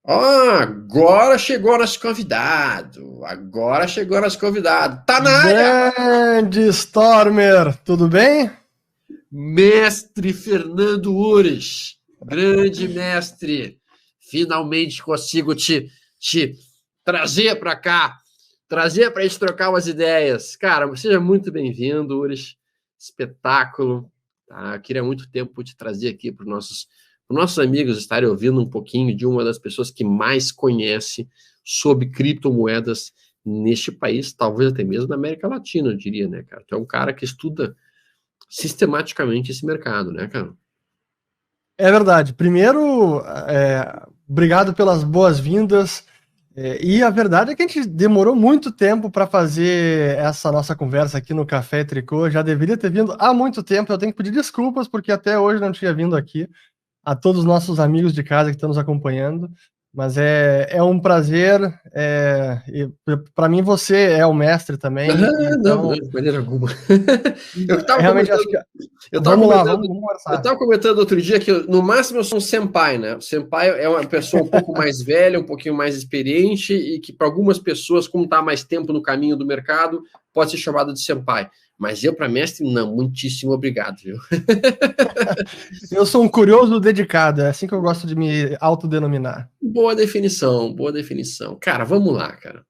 Ó, agora chegou nosso convidado. Agora chegou nosso convidado. Tá na área! Grande Stormer, tudo bem? Mestre Fernando Ures. Grande mestre. Finalmente consigo te trazer para cá. Trazer para a gente trocar umas ideias. Cara, seja muito bem-vindo, Ures. Espetáculo. Tá? Eu queria muito tempo te trazer aqui para os nossos amigos estarem ouvindo um pouquinho de uma das pessoas que mais conhece sobre criptomoedas neste país, talvez até mesmo na América Latina, eu diria, né, cara? Tu é um cara que estuda sistematicamente esse mercado, né, cara? É verdade. Primeiro, obrigado pelas boas-vindas. E a verdade é que a gente demorou muito tempo para fazer essa nossa conversa aqui no Café Tricô. Já deveria ter vindo há muito tempo. Eu tenho que pedir desculpas porque até hoje não tinha vindo aqui. A todos os nossos amigos de casa que estão nos acompanhando. Mas é um prazer. Para mim, você é o mestre também. Não, Então, de maneira alguma. Eu estava realmente acho que. comentando, eu estava Vamos lá, comentando, vamos eu conversar. estava comentando outro dia que no máximo eu sou um senpai, né? O senpai é uma pessoa um pouco mais velha, um pouquinho mais experiente e que para algumas pessoas, como está mais tempo no caminho do mercado, pode ser chamado de senpai. Mas eu, para mestre, não, muitíssimo obrigado, viu? Eu sou um curioso dedicado, é assim que eu gosto de me autodenominar. Boa definição, boa definição. Cara, vamos lá, cara.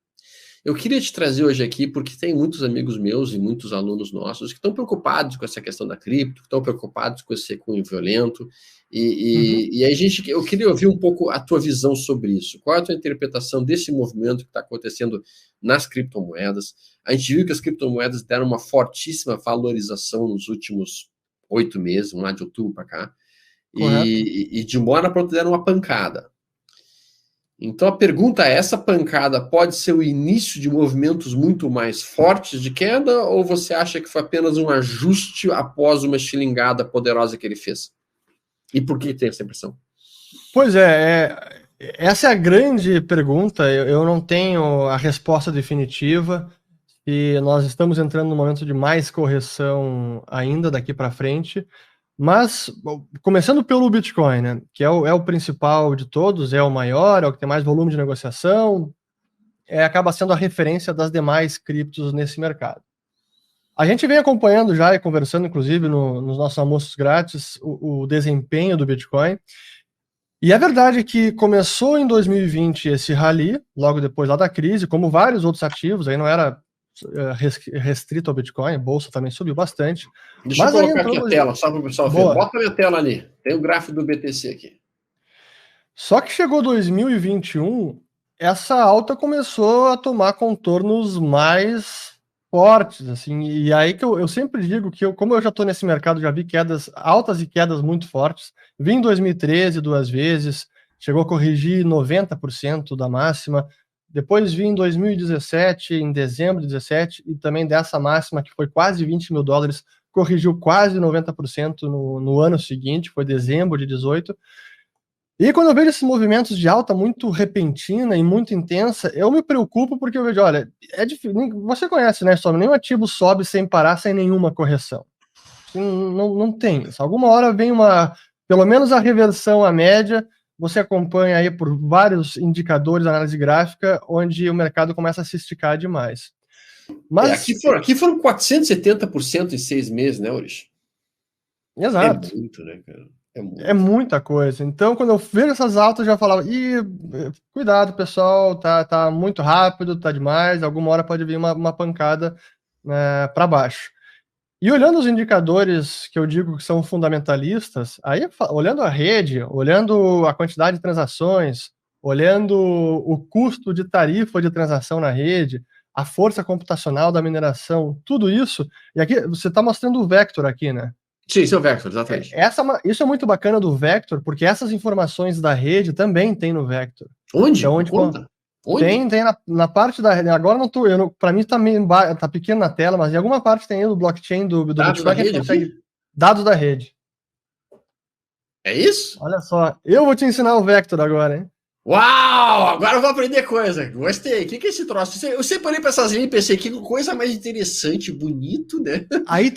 Eu queria te trazer hoje aqui porque tem muitos amigos meus e muitos alunos nossos que estão preocupados com essa questão da cripto, que estão preocupados com esse cunho violento. Uhum. E aí, eu queria ouvir um pouco a tua visão sobre isso. Qual é a tua interpretação desse movimento que está acontecendo nas criptomoedas? A gente viu que as criptomoedas deram uma fortíssima valorização nos últimos 8 meses, lá de outubro para cá, Correto. e de uma hora para outra deram uma pancada. Então a pergunta é: essa pancada pode ser o início de movimentos muito mais fortes de queda, ou você acha que foi apenas um ajuste após uma estilingada poderosa que ele fez? E por que tem essa impressão? Pois essa é a grande pergunta. Eu não tenho a resposta definitiva e nós estamos entrando num momento de mais correção ainda daqui para frente. Mas, bom, começando pelo Bitcoin, né, que é o principal de todos, é o maior, é o que tem mais volume de negociação, acaba sendo a referência das demais criptos nesse mercado. A gente vem acompanhando já e conversando, inclusive, nos nossos almoços grátis, o desempenho do Bitcoin. E a verdade é que começou em 2020 esse rally, logo depois lá da crise, como vários outros ativos, aí não era restrito ao Bitcoin, a bolsa também subiu bastante. Deixa eu Mas aí colocar entrou... aqui a tela, só para o pessoal ver. Boa. Bota a minha tela ali. Tem o gráfico do BTC aqui. Só que chegou 2021, essa alta começou a tomar contornos mais fortes, assim, e aí que eu sempre digo que como eu já estou nesse mercado, já vi quedas, altas e quedas muito fortes, vi em 2013 duas vezes, chegou a corrigir 90% da máxima, depois vi em 2017, em dezembro de 17, e também dessa máxima, que foi quase $20.000, corrigiu quase 90% no ano seguinte, foi dezembro de 18. E quando eu vejo esses movimentos de alta muito repentina e muito intensa, eu me preocupo porque eu vejo, olha, é difícil. Você conhece, né, Storm? Nenhum ativo sobe sem parar, sem nenhuma correção. Não tem isso. Alguma hora vem pelo menos a reversão à média, você acompanha aí por vários indicadores, análise gráfica, onde o mercado começa a se esticar demais. Mas, Aqui foram 470% em 6 meses, né, Urish? É exato. muito, né, cara? É É muito. muita coisa. Então, quando eu vejo essas altas, eu já falava, cuidado, pessoal, tá muito rápido, tá demais, alguma hora pode vir uma pancada, né, para baixo. E olhando os indicadores que eu digo que são fundamentalistas, aí olhando a rede, olhando a quantidade de transações, olhando o custo de tarifa de transação na rede, a força computacional da mineração, tudo isso, e aqui você está mostrando o Vector aqui, né? Sim, seu Vector, exatamente. Isso é muito bacana do Vector, porque essas informações da rede também tem no Vector. Onde? Então, Me onde conta. Onde? tem na parte da rede. Agora não tô, para mim tá meio tá pequeno na tela, mas em alguma parte tem aí do blockchain do Dados da Bitcoin que a gente rede aqui? consegue dados da rede. É isso? Olha só, eu vou te ensinar o Vector agora, hein? Uau! Agora eu vou aprender coisa. Gostei. O que é esse troço? Eu sempre olhei para essas linhas e pensei que coisa mais interessante, bonito, né? Aí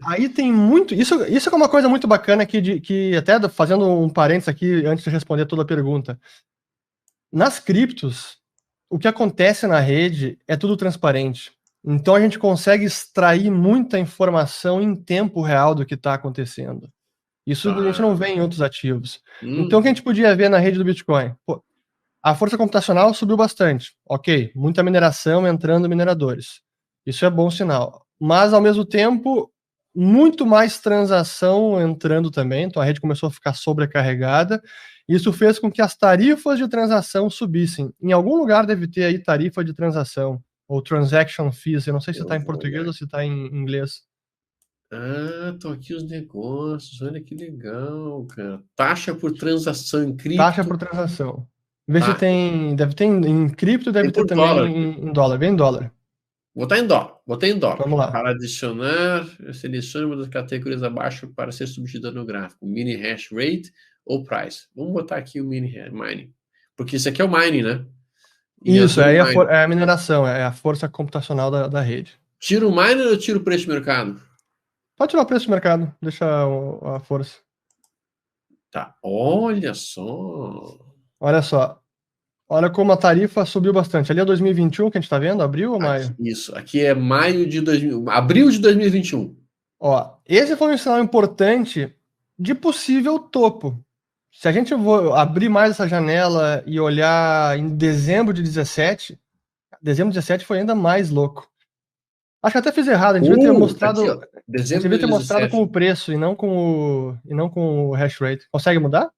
Mas, tem muito. Isso é uma coisa muito bacana que até fazendo um parênteses aqui antes de responder toda a pergunta. Nas criptos, o que acontece na rede é tudo transparente. Então a gente consegue extrair muita informação em tempo real do que está acontecendo. Isso a gente não vê em outros ativos. Então o que a gente podia ver na rede do Bitcoin? Pô, a força computacional subiu bastante. Ok, muita mineração entrando mineradores. Isso é bom sinal. Mas, ao mesmo tempo, muito mais transação entrando também. Então, a rede começou a ficar sobrecarregada. Isso fez com que as tarifas de transação subissem. Em algum lugar deve ter aí tarifa de transação, ou transaction fees. Eu não sei se está em português ou se está em inglês. Estão aqui os negócios. Olha que legal, cara. Taxa por transação em Taxa cripto. por transação. Vê se Tá. tem. Deve ter em cripto, deve Tem ter por dólar também aqui. em dólar. Vem em dólar. Botar em dólar. Botei em dólar. Vamos lá. Para adicionar, eu seleciono uma das categorias abaixo para ser substituída no gráfico. Mini hash rate ou price. Vamos botar aqui o mining. Porque isso aqui é o mining, né? Em Isso, azul, aí mining. é a mineração, é a força computacional da rede. Tiro o miner ou tiro o preço de mercado? Pode tirar o preço de mercado, deixa a força. Tá, olha só. Olha só, olha como a tarifa subiu bastante. Ali é 2021 que a gente está vendo, abril ou maio? Isso, aqui é abril de 2021. Ó, esse foi um sinal importante de possível topo. Se a gente abrir mais essa janela e olhar em dezembro de 17, dezembro de 17 foi ainda mais louco. Acho que até fiz errado, a gente devia ter Tá aqui, mostrado, ó. Dezembro devia de ter mostrado 2017. com o preço e não com o hash rate. Consegue mudar?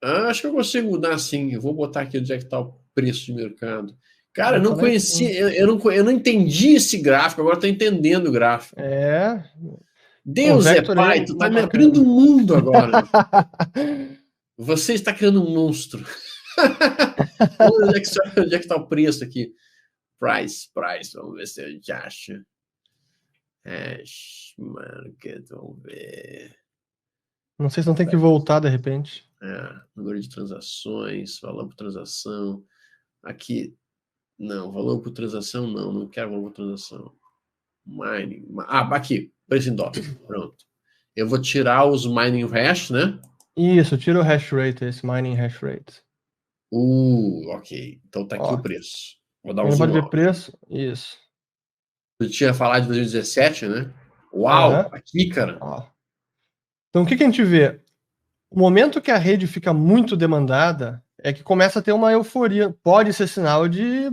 Acho que eu consigo mudar sim. Eu vou botar aqui onde é que está o preço de mercado. Cara, eu não Bota lá em conhecia, cima. eu não entendi esse gráfico, agora estou entendendo o gráfico. É, um Deus é vector pai, aí tu tá mais me abrindo bacana. o mundo agora. Você está criando um monstro. Onde é que está o preço aqui? Price. Vamos ver se a gente acha. Hash market, vamos ver. Não sei se não tem que voltar de repente. Número de transações, valor por transação. Aqui, não, valor por transação não quero valor por transação. Mining. Aqui, preço em dólar. Pronto. Eu vou tirar os mining hash, né? Isso, tira o hash rate, esse mining hash rate. Ok. Então tá aqui Ó, o preço. Vou dar quem um não pode zoom ver out. preço, isso. Eu tinha falado de 2017, né? Uau, Aham. aqui, cara. Ó. Então o que a gente vê? O momento que a rede fica muito demandada é que começa a ter uma euforia. Pode ser sinal de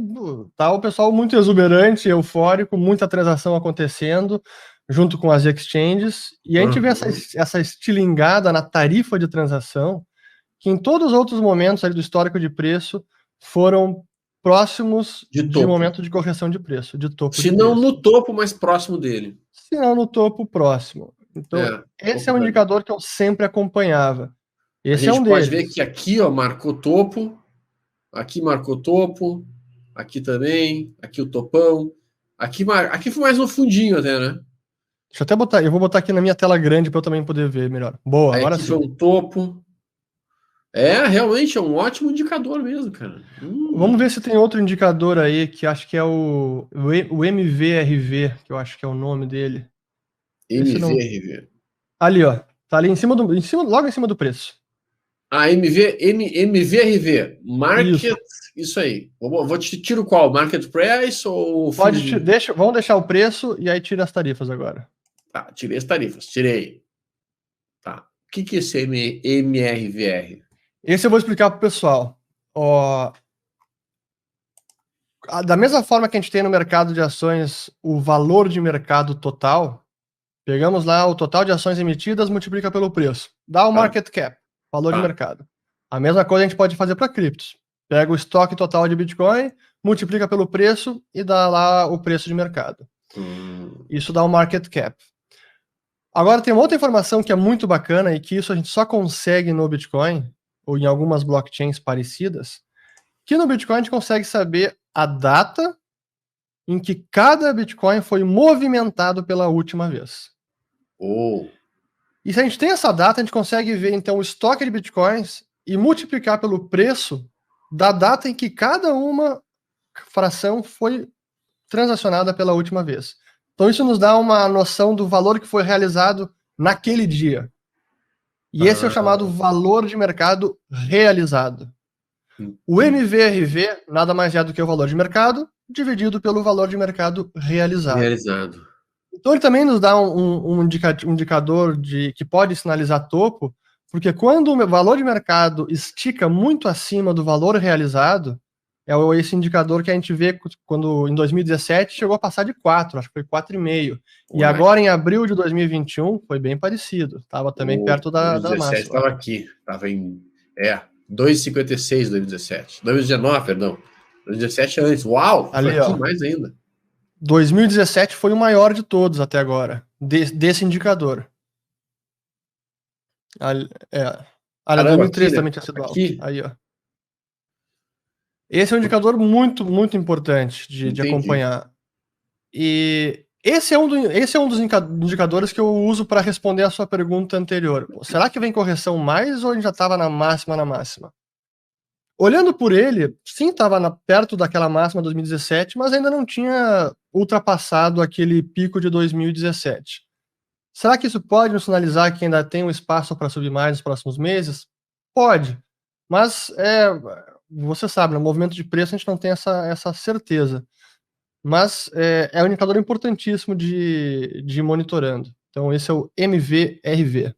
tá o pessoal muito exuberante, eufórico, muita transação acontecendo junto com as exchanges. E a gente vê essa estilingada na tarifa de transação, que em todos os outros momentos ali do histórico de preço foram próximos De de topo. momento de correção de preço, de topo Se de não preço. no topo, mas próximo dele. Se não no topo próximo. Então, esse é Topo um da linha. indicador que eu sempre acompanhava. A Esse é gente um pode ver deles. que aqui, ó, marcou topo. Aqui marcou topo. Aqui também. Aqui o topão. Aqui foi mais no fundinho até, né? Deixa eu até botar, eu vou botar aqui na minha tela grande para eu também poder ver melhor. Boa, Aí agora aqui foi sim. um topo. Realmente é um ótimo indicador mesmo, cara. Vamos ver se tem outro indicador aí que acho que é o MVRV, que eu acho que é o nome dele. Esse não. MVRV. Ali, ó. Tá ali logo em cima do preço. MVRV. Isso. Market. Isso aí. Vou te tiro qual? Market Price ou Vamos deixar o preço e aí tira as tarifas agora. Tá, tirei as tarifas. Tirei. Tá. O que é esse MRVR? Esse eu vou explicar pro pessoal. Ó, da mesma forma que a gente tem no mercado de ações o valor de mercado total, pegamos lá o total de ações emitidas, multiplica pelo preço. Dá o market cap, valor de mercado. A mesma coisa a gente pode fazer para criptos. Pega o estoque total de Bitcoin, multiplica pelo preço e dá lá o preço de mercado. Isso dá o market cap. Agora tem uma outra informação que é muito bacana e que isso a gente só consegue no Bitcoin, ou em algumas blockchains parecidas, que no Bitcoin a gente consegue saber a data em que cada Bitcoin foi movimentado pela última vez. E se a gente tem essa data, a gente consegue ver então o estoque de Bitcoins e multiplicar pelo preço da data em que cada uma fração foi transacionada pela última vez. Então isso nos dá uma noção do valor que foi realizado naquele dia. E esse é o chamado valor de mercado realizado. O MVRV nada mais é do que o valor de mercado dividido pelo valor de mercado realizado. Então ele também nos dá um indicador que pode sinalizar topo, porque quando o valor de mercado estica muito acima do valor realizado, é esse indicador que a gente vê quando em 2017 chegou a passar de 4, acho que foi 4,5. E agora em abril de 2021 foi bem parecido, estava também perto da 2017 máxima. estava aqui, estava em 2,56 2017. 2019, perdão. 2017 antes. Uau! Ali, foi aqui mais ainda. 2017 foi o maior de todos até agora, desse indicador. Ali, 2013 aqui, também tinha sido alto. Aí, ó. Esse é um indicador muito, muito importante de acompanhar. E esse é um dos indicadores que eu uso para responder a sua pergunta anterior. Será que vem correção mais ou a gente já estava na máxima? Olhando por ele, sim, estava perto daquela máxima 2017, mas ainda não tinha ultrapassado aquele pico de 2017. Será que isso pode nos sinalizar que ainda tem um espaço para subir mais nos próximos meses? Pode, mas você sabe, no movimento de preço a gente não tem essa certeza. Mas é um indicador importantíssimo de ir monitorando. Então esse é o MVRV.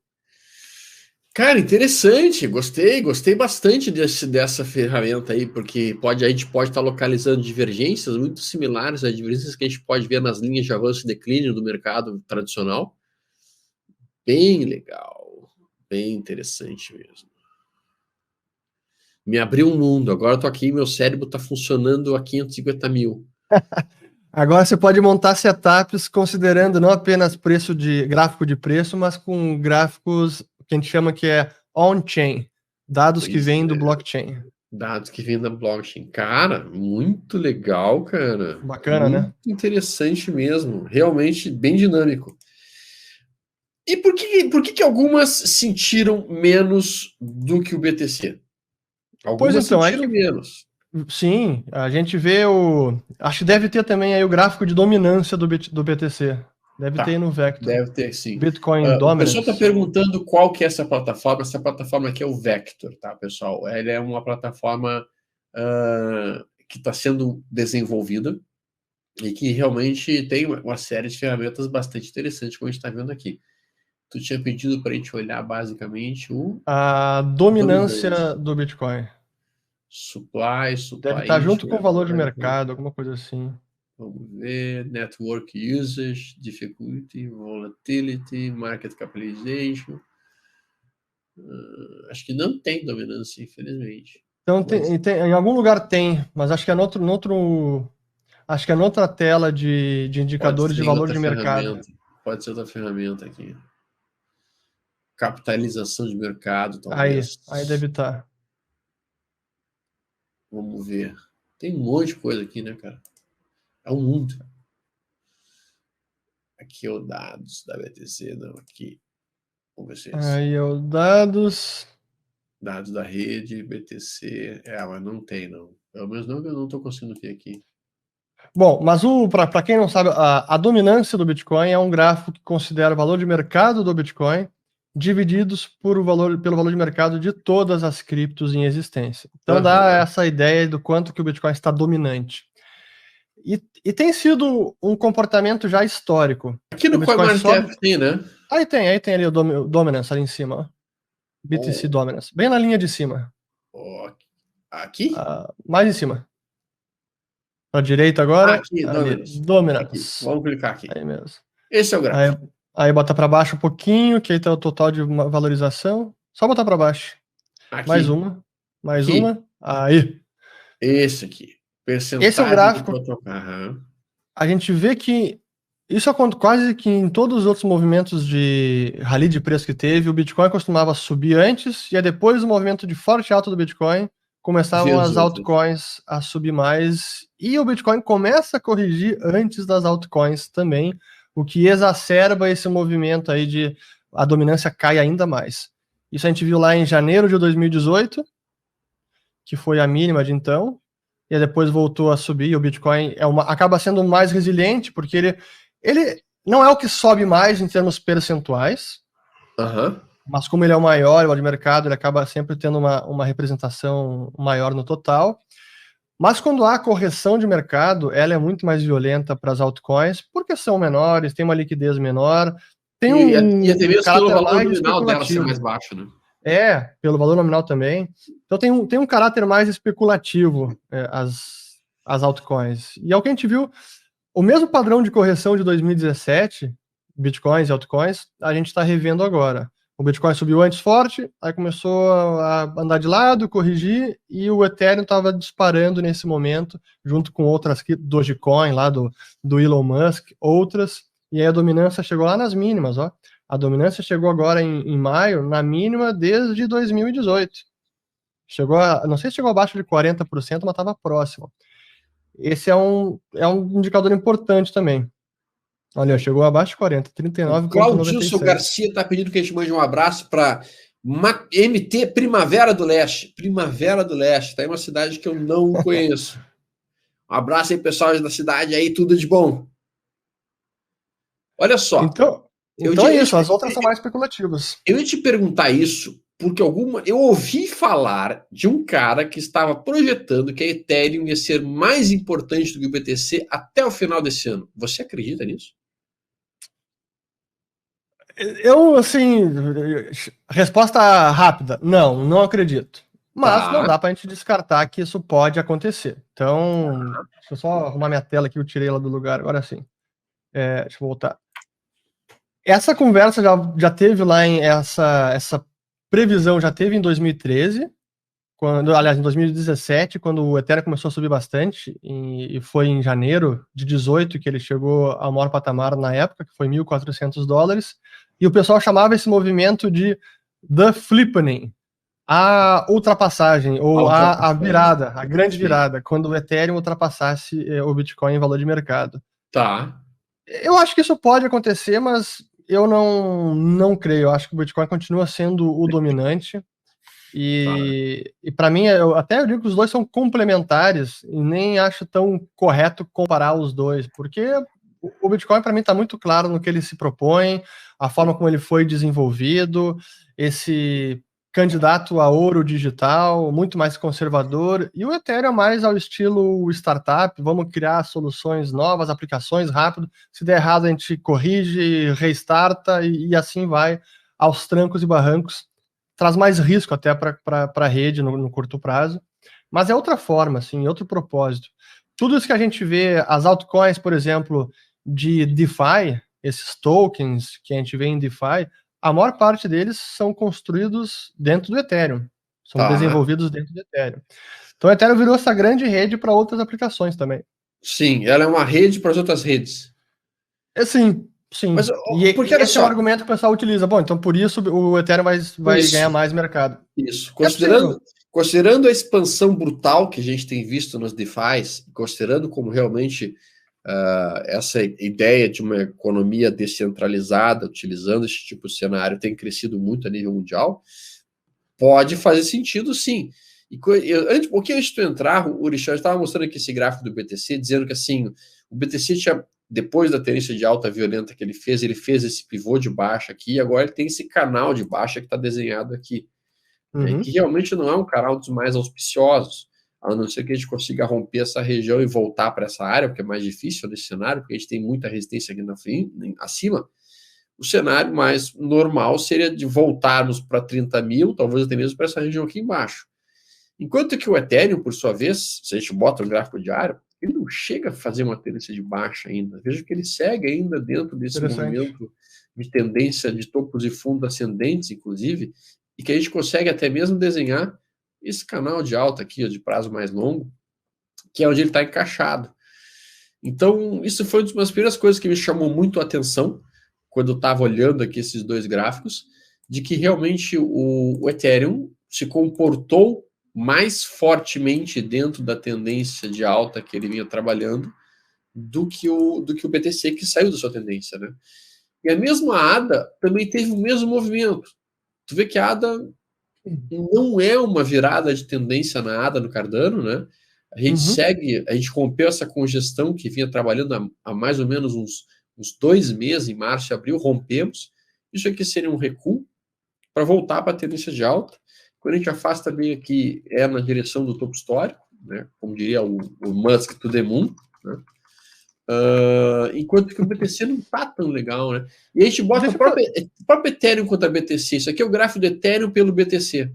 Cara, interessante, gostei bastante dessa ferramenta aí, porque a gente pode estar localizando divergências muito similares às divergências que a gente pode ver nas linhas de avanço e declínio do mercado tradicional. Bem legal, bem interessante mesmo. Me abriu um mundo, agora eu tô aqui, meu cérebro está funcionando a 550 mil. Agora você pode montar setups considerando não apenas gráfico de preço, mas com gráficos que a gente chama que é on-chain, dados que vêm do blockchain. Dados que vêm da blockchain. Cara, muito legal, cara. Bacana, muito, né? Muito interessante mesmo. Realmente bem dinâmico. E por que algumas sentiram menos do que o BTC? Algumas sentiram menos. Sim, a gente vê acho que deve ter também aí o gráfico de dominância do BTC. Deve ter no Vector. Deve ter, sim. Bitcoin Dominance. O pessoal está perguntando qual que é essa plataforma. Essa plataforma aqui é o Vector, tá, pessoal? Ela é uma plataforma que está sendo desenvolvida e que realmente tem uma série de ferramentas bastante interessantes, como a gente está vendo aqui. Tu tinha pedido para a gente olhar basicamente a dominância do Bitcoin. Supply. Deve estar junto com o valor de mercado, alguma coisa assim. Vamos ver. Network usage, difficulty, volatility, market capitalization. Acho que não tem dominância, infelizmente. Então, em algum lugar tem, mas acho que é acho que é noutra tela de indicadores de valor de mercado. Pode ser outra ferramenta aqui. Capitalização de mercado, talvez. Aí deve estar. Vamos ver. Tem um monte de coisa aqui, né, cara? É um mundo. Aqui é o dados da BTC, não, aqui. Vamos ver se aí é o dados. Dados da rede, BTC. Mas não tem, não. Pelo menos não, eu não estou conseguindo ver aqui. Bom, mas para quem não sabe, a dominância do Bitcoin é um gráfico que considera o valor de mercado do Bitcoin divididos pelo valor de mercado de todas as criptos em existência. Então dá essa ideia do quanto que o Bitcoin está dominante. E tem sido um comportamento já histórico. Aqui no CoinMarketCap tem, né? Aí tem ali o Dominance ali em cima. Ó. BTC Dominance. Bem na linha de cima. Aqui? Mais em cima. Para a direita agora. Aqui, Dominance. Aqui. Vamos clicar aqui. Aí mesmo. Esse é o gráfico. Aí bota para baixo um pouquinho, que aí tá o total de valorização. Só botar para baixo. Aqui. Mais uma. Aí. Esse aqui. Esse é o gráfico. A gente vê que isso acontece quase que em todos os outros movimentos de rally de preço que teve, o Bitcoin costumava subir antes, e aí depois do movimento de forte alta do Bitcoin, começavam as altcoins a subir mais, e o Bitcoin começa a corrigir antes das altcoins também, o que exacerba esse movimento aí de a dominância cai ainda mais. Isso a gente viu lá em janeiro de 2018, que foi a mínima de então, e depois voltou a subir, e o Bitcoin acaba sendo mais resiliente, porque ele não é o que sobe mais em termos percentuais, mas como ele é o maior, o de mercado, ele acaba sempre tendo uma representação maior no total. Mas quando há correção de mercado, ela é muito mais violenta para as altcoins, porque são menores, tem uma liquidez menor, tem E até um mesmo pelo caráter valor mais nominal dela ser especulativo. mais baixo, né? Pelo valor nominal também. Então tem um caráter mais especulativo, as altcoins. E é o que a gente viu, o mesmo padrão de correção de 2017, bitcoins e altcoins, a gente está revendo agora. O Bitcoin subiu antes forte, aí começou a andar de lado, corrigir, e o Ethereum estava disparando nesse momento, junto com outras, Dogecoin lá do Elon Musk, outras, e aí a dominância chegou lá nas mínimas, ó. A dominância chegou agora em maio, na mínima desde 2018. Não sei se chegou abaixo de 40%, mas estava próximo. Esse é um indicador importante também. Olha, chegou abaixo de 40, O Claudilson 39,96. Garcia está pedindo que a gente mande um abraço para MT Primavera do Leste. Primavera do Leste, está em uma cidade que eu não conheço. Um abraço aí, pessoal da cidade aí, tudo de bom. Olha só. Então é isso, as outras são mais especulativas. Eu ia te perguntar isso, porque eu ouvi falar de um cara que estava projetando que a Ethereum ia ser mais importante do que o BTC até o final desse ano. Você acredita nisso? Eu, assim, resposta rápida, não acredito. Mas não dá para a gente descartar que isso pode acontecer. Então, deixa eu só arrumar minha tela aqui, eu tirei ela do lugar, agora sim. Deixa eu voltar. Essa conversa já teve lá essa previsão já teve em 2013, aliás, em 2017, quando o Ethereum começou a subir bastante, e foi em janeiro de 18 que ele chegou ao maior patamar na época, que foi $1.400, e o pessoal chamava esse movimento de The Flippening, a ultrapassagem, ou a virada, a grande virada, quando o Ethereum ultrapassasse o Bitcoin em valor de mercado. Tá. Eu acho que isso pode acontecer, mas eu não creio. Eu acho que o Bitcoin continua sendo o dominante. E para mim, eu digo que os dois são complementares e nem acho tão correto comparar os dois, porque o Bitcoin, para mim, está muito claro no que ele se propõe, a forma como ele foi desenvolvido, esse candidato a ouro digital, muito mais conservador, e o Ethereum é mais ao estilo startup, vamos criar soluções novas, aplicações rápido, se der errado a gente corrige, restarta e assim vai aos trancos e barrancos. Traz mais risco até para a rede no curto prazo, mas é outra forma, assim, outro propósito. Tudo isso que a gente vê, as altcoins, por exemplo, de DeFi, esses tokens que a gente vê em DeFi, a maior parte deles são construídos dentro do Ethereum, são desenvolvidos dentro do Ethereum. Então o Ethereum virou essa grande rede para outras aplicações também. Sim, ela é uma rede para as outras redes. Sim. Mas, Porque esse é o argumento que o pessoal utiliza. Bom, então por isso o Ethereum vai ganhar mais mercado. Isso. Considerando a expansão brutal que a gente tem visto nas DeFis, considerando como realmente essa ideia de uma economia descentralizada, utilizando esse tipo de cenário, tem crescido muito a nível mundial, pode fazer sentido, sim. Antes, um pouquinho antes de tu entrar, o Richard estava mostrando aqui esse gráfico do BTC, dizendo que assim, o BTC tinha, depois da tendência de alta violenta que ele fez esse pivô de baixa aqui, e agora ele tem esse canal de baixa que está desenhado aqui, que realmente não é um canal dos mais auspiciosos, a não ser que a gente consiga romper essa região e voltar para essa área, porque é mais difícil nesse cenário, porque a gente tem muita resistência aqui na frente, acima. O cenário mais normal seria de voltarmos para 30 mil, talvez até mesmo para essa região aqui embaixo. Enquanto que o Ethereum, por sua vez, se a gente bota um gráfico diário, ele não chega a fazer uma tendência de baixa ainda. Veja que ele segue ainda dentro desse movimento de tendência de topos e fundos ascendentes, inclusive, e que a gente consegue até mesmo desenhar esse canal de alta aqui, de prazo mais longo, que é onde ele está encaixado. Então, isso foi uma das primeiras coisas que me chamou muito a atenção quando eu estava olhando aqui esses dois gráficos, de que realmente o Ethereum se comportou mais fortemente dentro da tendência de alta que ele vinha trabalhando do que o BTC, que saiu da sua tendência, né? E a mesma ADA também teve o mesmo movimento. Tu vê que a ADA não é uma virada de tendência na ADA no Cardano, né? A gente segue, a gente rompeu essa congestão que vinha trabalhando há mais ou menos uns 2 meses, em março e abril, rompemos. Isso aqui seria um recuo, para voltar para a tendência de alta. Quando a gente afasta bem aqui, é na direção do topo histórico, né? Como diria o Musk to the moon, né? Enquanto que o BTC não está tão legal, né? E a gente bota o próprio Ethereum contra BTC. Isso aqui é o gráfico do Ethereum pelo BTC.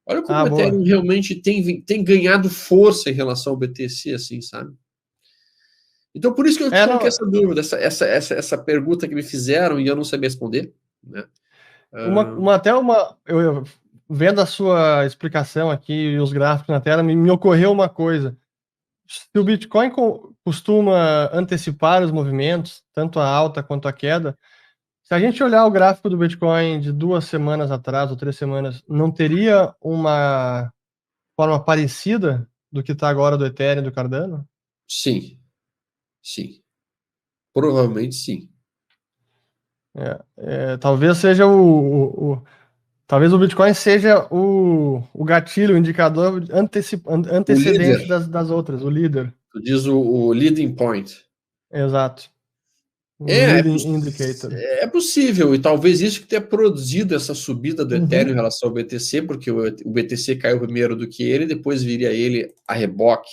Olha como o Ethereum realmente tem ganhado força em relação ao BTC, assim, sabe? Então, por isso que eu coloquei essa dúvida, essa pergunta que me fizeram e eu não sabia responder, né? Eu vendo a sua explicação aqui e os gráficos na tela, me ocorreu uma coisa. Se o Bitcoin costuma antecipar os movimentos, tanto a alta quanto a queda, se a gente olhar o gráfico do Bitcoin de 2 semanas atrás ou 3 semanas, não teria uma forma parecida do que está agora do Ethereum e do Cardano? Sim. Provavelmente sim. Talvez seja talvez o Bitcoin seja o gatilho, o indicador antecedente das outras, o líder. Tu diz o leading point. Exato. Leading indicator. É possível, e talvez isso que tenha produzido essa subida do Ethereum em relação ao BTC, porque o BTC caiu primeiro do que ele, depois viria ele a reboque.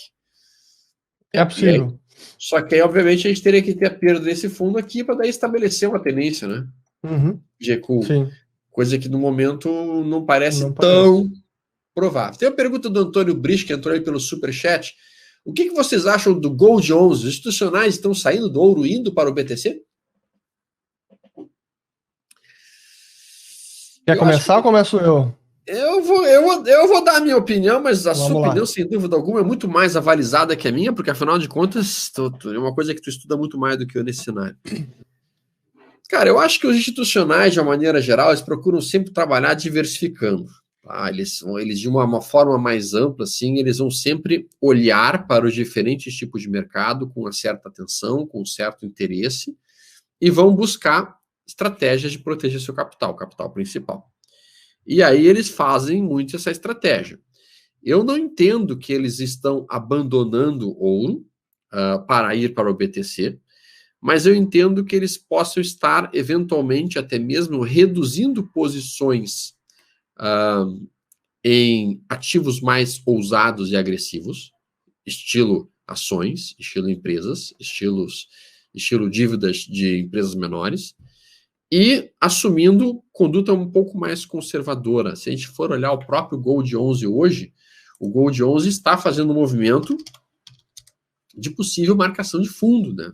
É possível. Só que aí, obviamente, a gente teria que ter a perda desse fundo aqui para daí estabelecer uma tendência, né? De recuo. Sim. Coisa que no momento não parece tão provável. Tem uma pergunta do Antônio Brich, que entrou aí pelo Superchat. O que vocês acham do Gold 11? Os institucionais estão saindo do ouro indo para o BTC? Quer começar ou começo eu? Eu vou dar a minha opinião, mas a sua opinião, sem dúvida alguma, é muito mais avalizada que a minha, porque afinal de contas, é uma coisa que tu estuda muito mais do que eu nesse cenário. Cara, eu acho que os institucionais, de uma maneira geral, eles procuram sempre trabalhar diversificando. Tá? Eles de uma forma mais ampla, assim, eles vão sempre olhar para os diferentes tipos de mercado com uma certa atenção, com um certo interesse, e vão buscar estratégias de proteger seu capital, o capital principal. E aí eles fazem muito essa estratégia. Eu não entendo que eles estão abandonando ouro para ir para o BTC, mas eu entendo que eles possam estar, eventualmente, até mesmo reduzindo posições em ativos mais ousados e agressivos, estilo ações, estilo empresas, estilo dívidas de empresas menores, e assumindo conduta um pouco mais conservadora. Se a gente for olhar o próprio Gold 11 hoje, o Gold 11 está fazendo um movimento de possível marcação de fundo, né?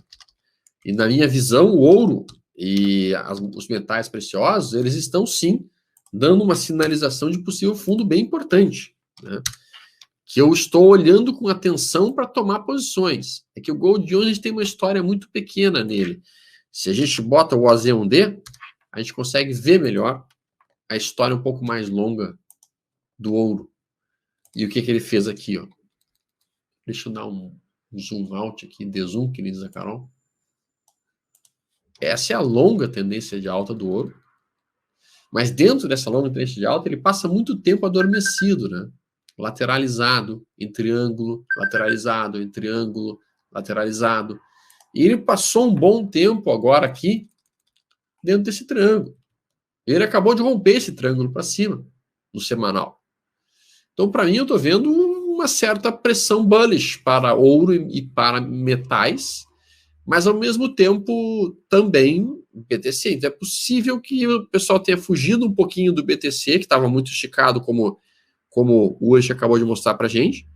E na minha visão, o ouro e os metais preciosos, eles estão sim dando uma sinalização de possível fundo bem importante, né? Que eu estou olhando com atenção para tomar posições. É que o Gold 11 a gente tem uma história muito pequena nele. Se a gente bota o OZ1D, a gente consegue ver melhor a história um pouco mais longa do ouro. E o que ele fez aqui, ó. Deixa eu dar um zoom out aqui, dezoom, que diz a Carol. Essa é a longa tendência de alta do ouro. Mas dentro dessa longa tendência de alta, ele passa muito tempo adormecido, né? Lateralizado, em triângulo, lateralizado, em triângulo, lateralizado. E ele passou um bom tempo agora aqui dentro desse triângulo. Ele acabou de romper esse triângulo para cima no semanal. Então, para mim, eu estou vendo uma certa pressão bullish para ouro e para metais, mas ao mesmo tempo também BTC. Então, é possível que o pessoal tenha fugido um pouquinho do BTC, que estava muito esticado, como o Ush acabou de mostrar para a gente.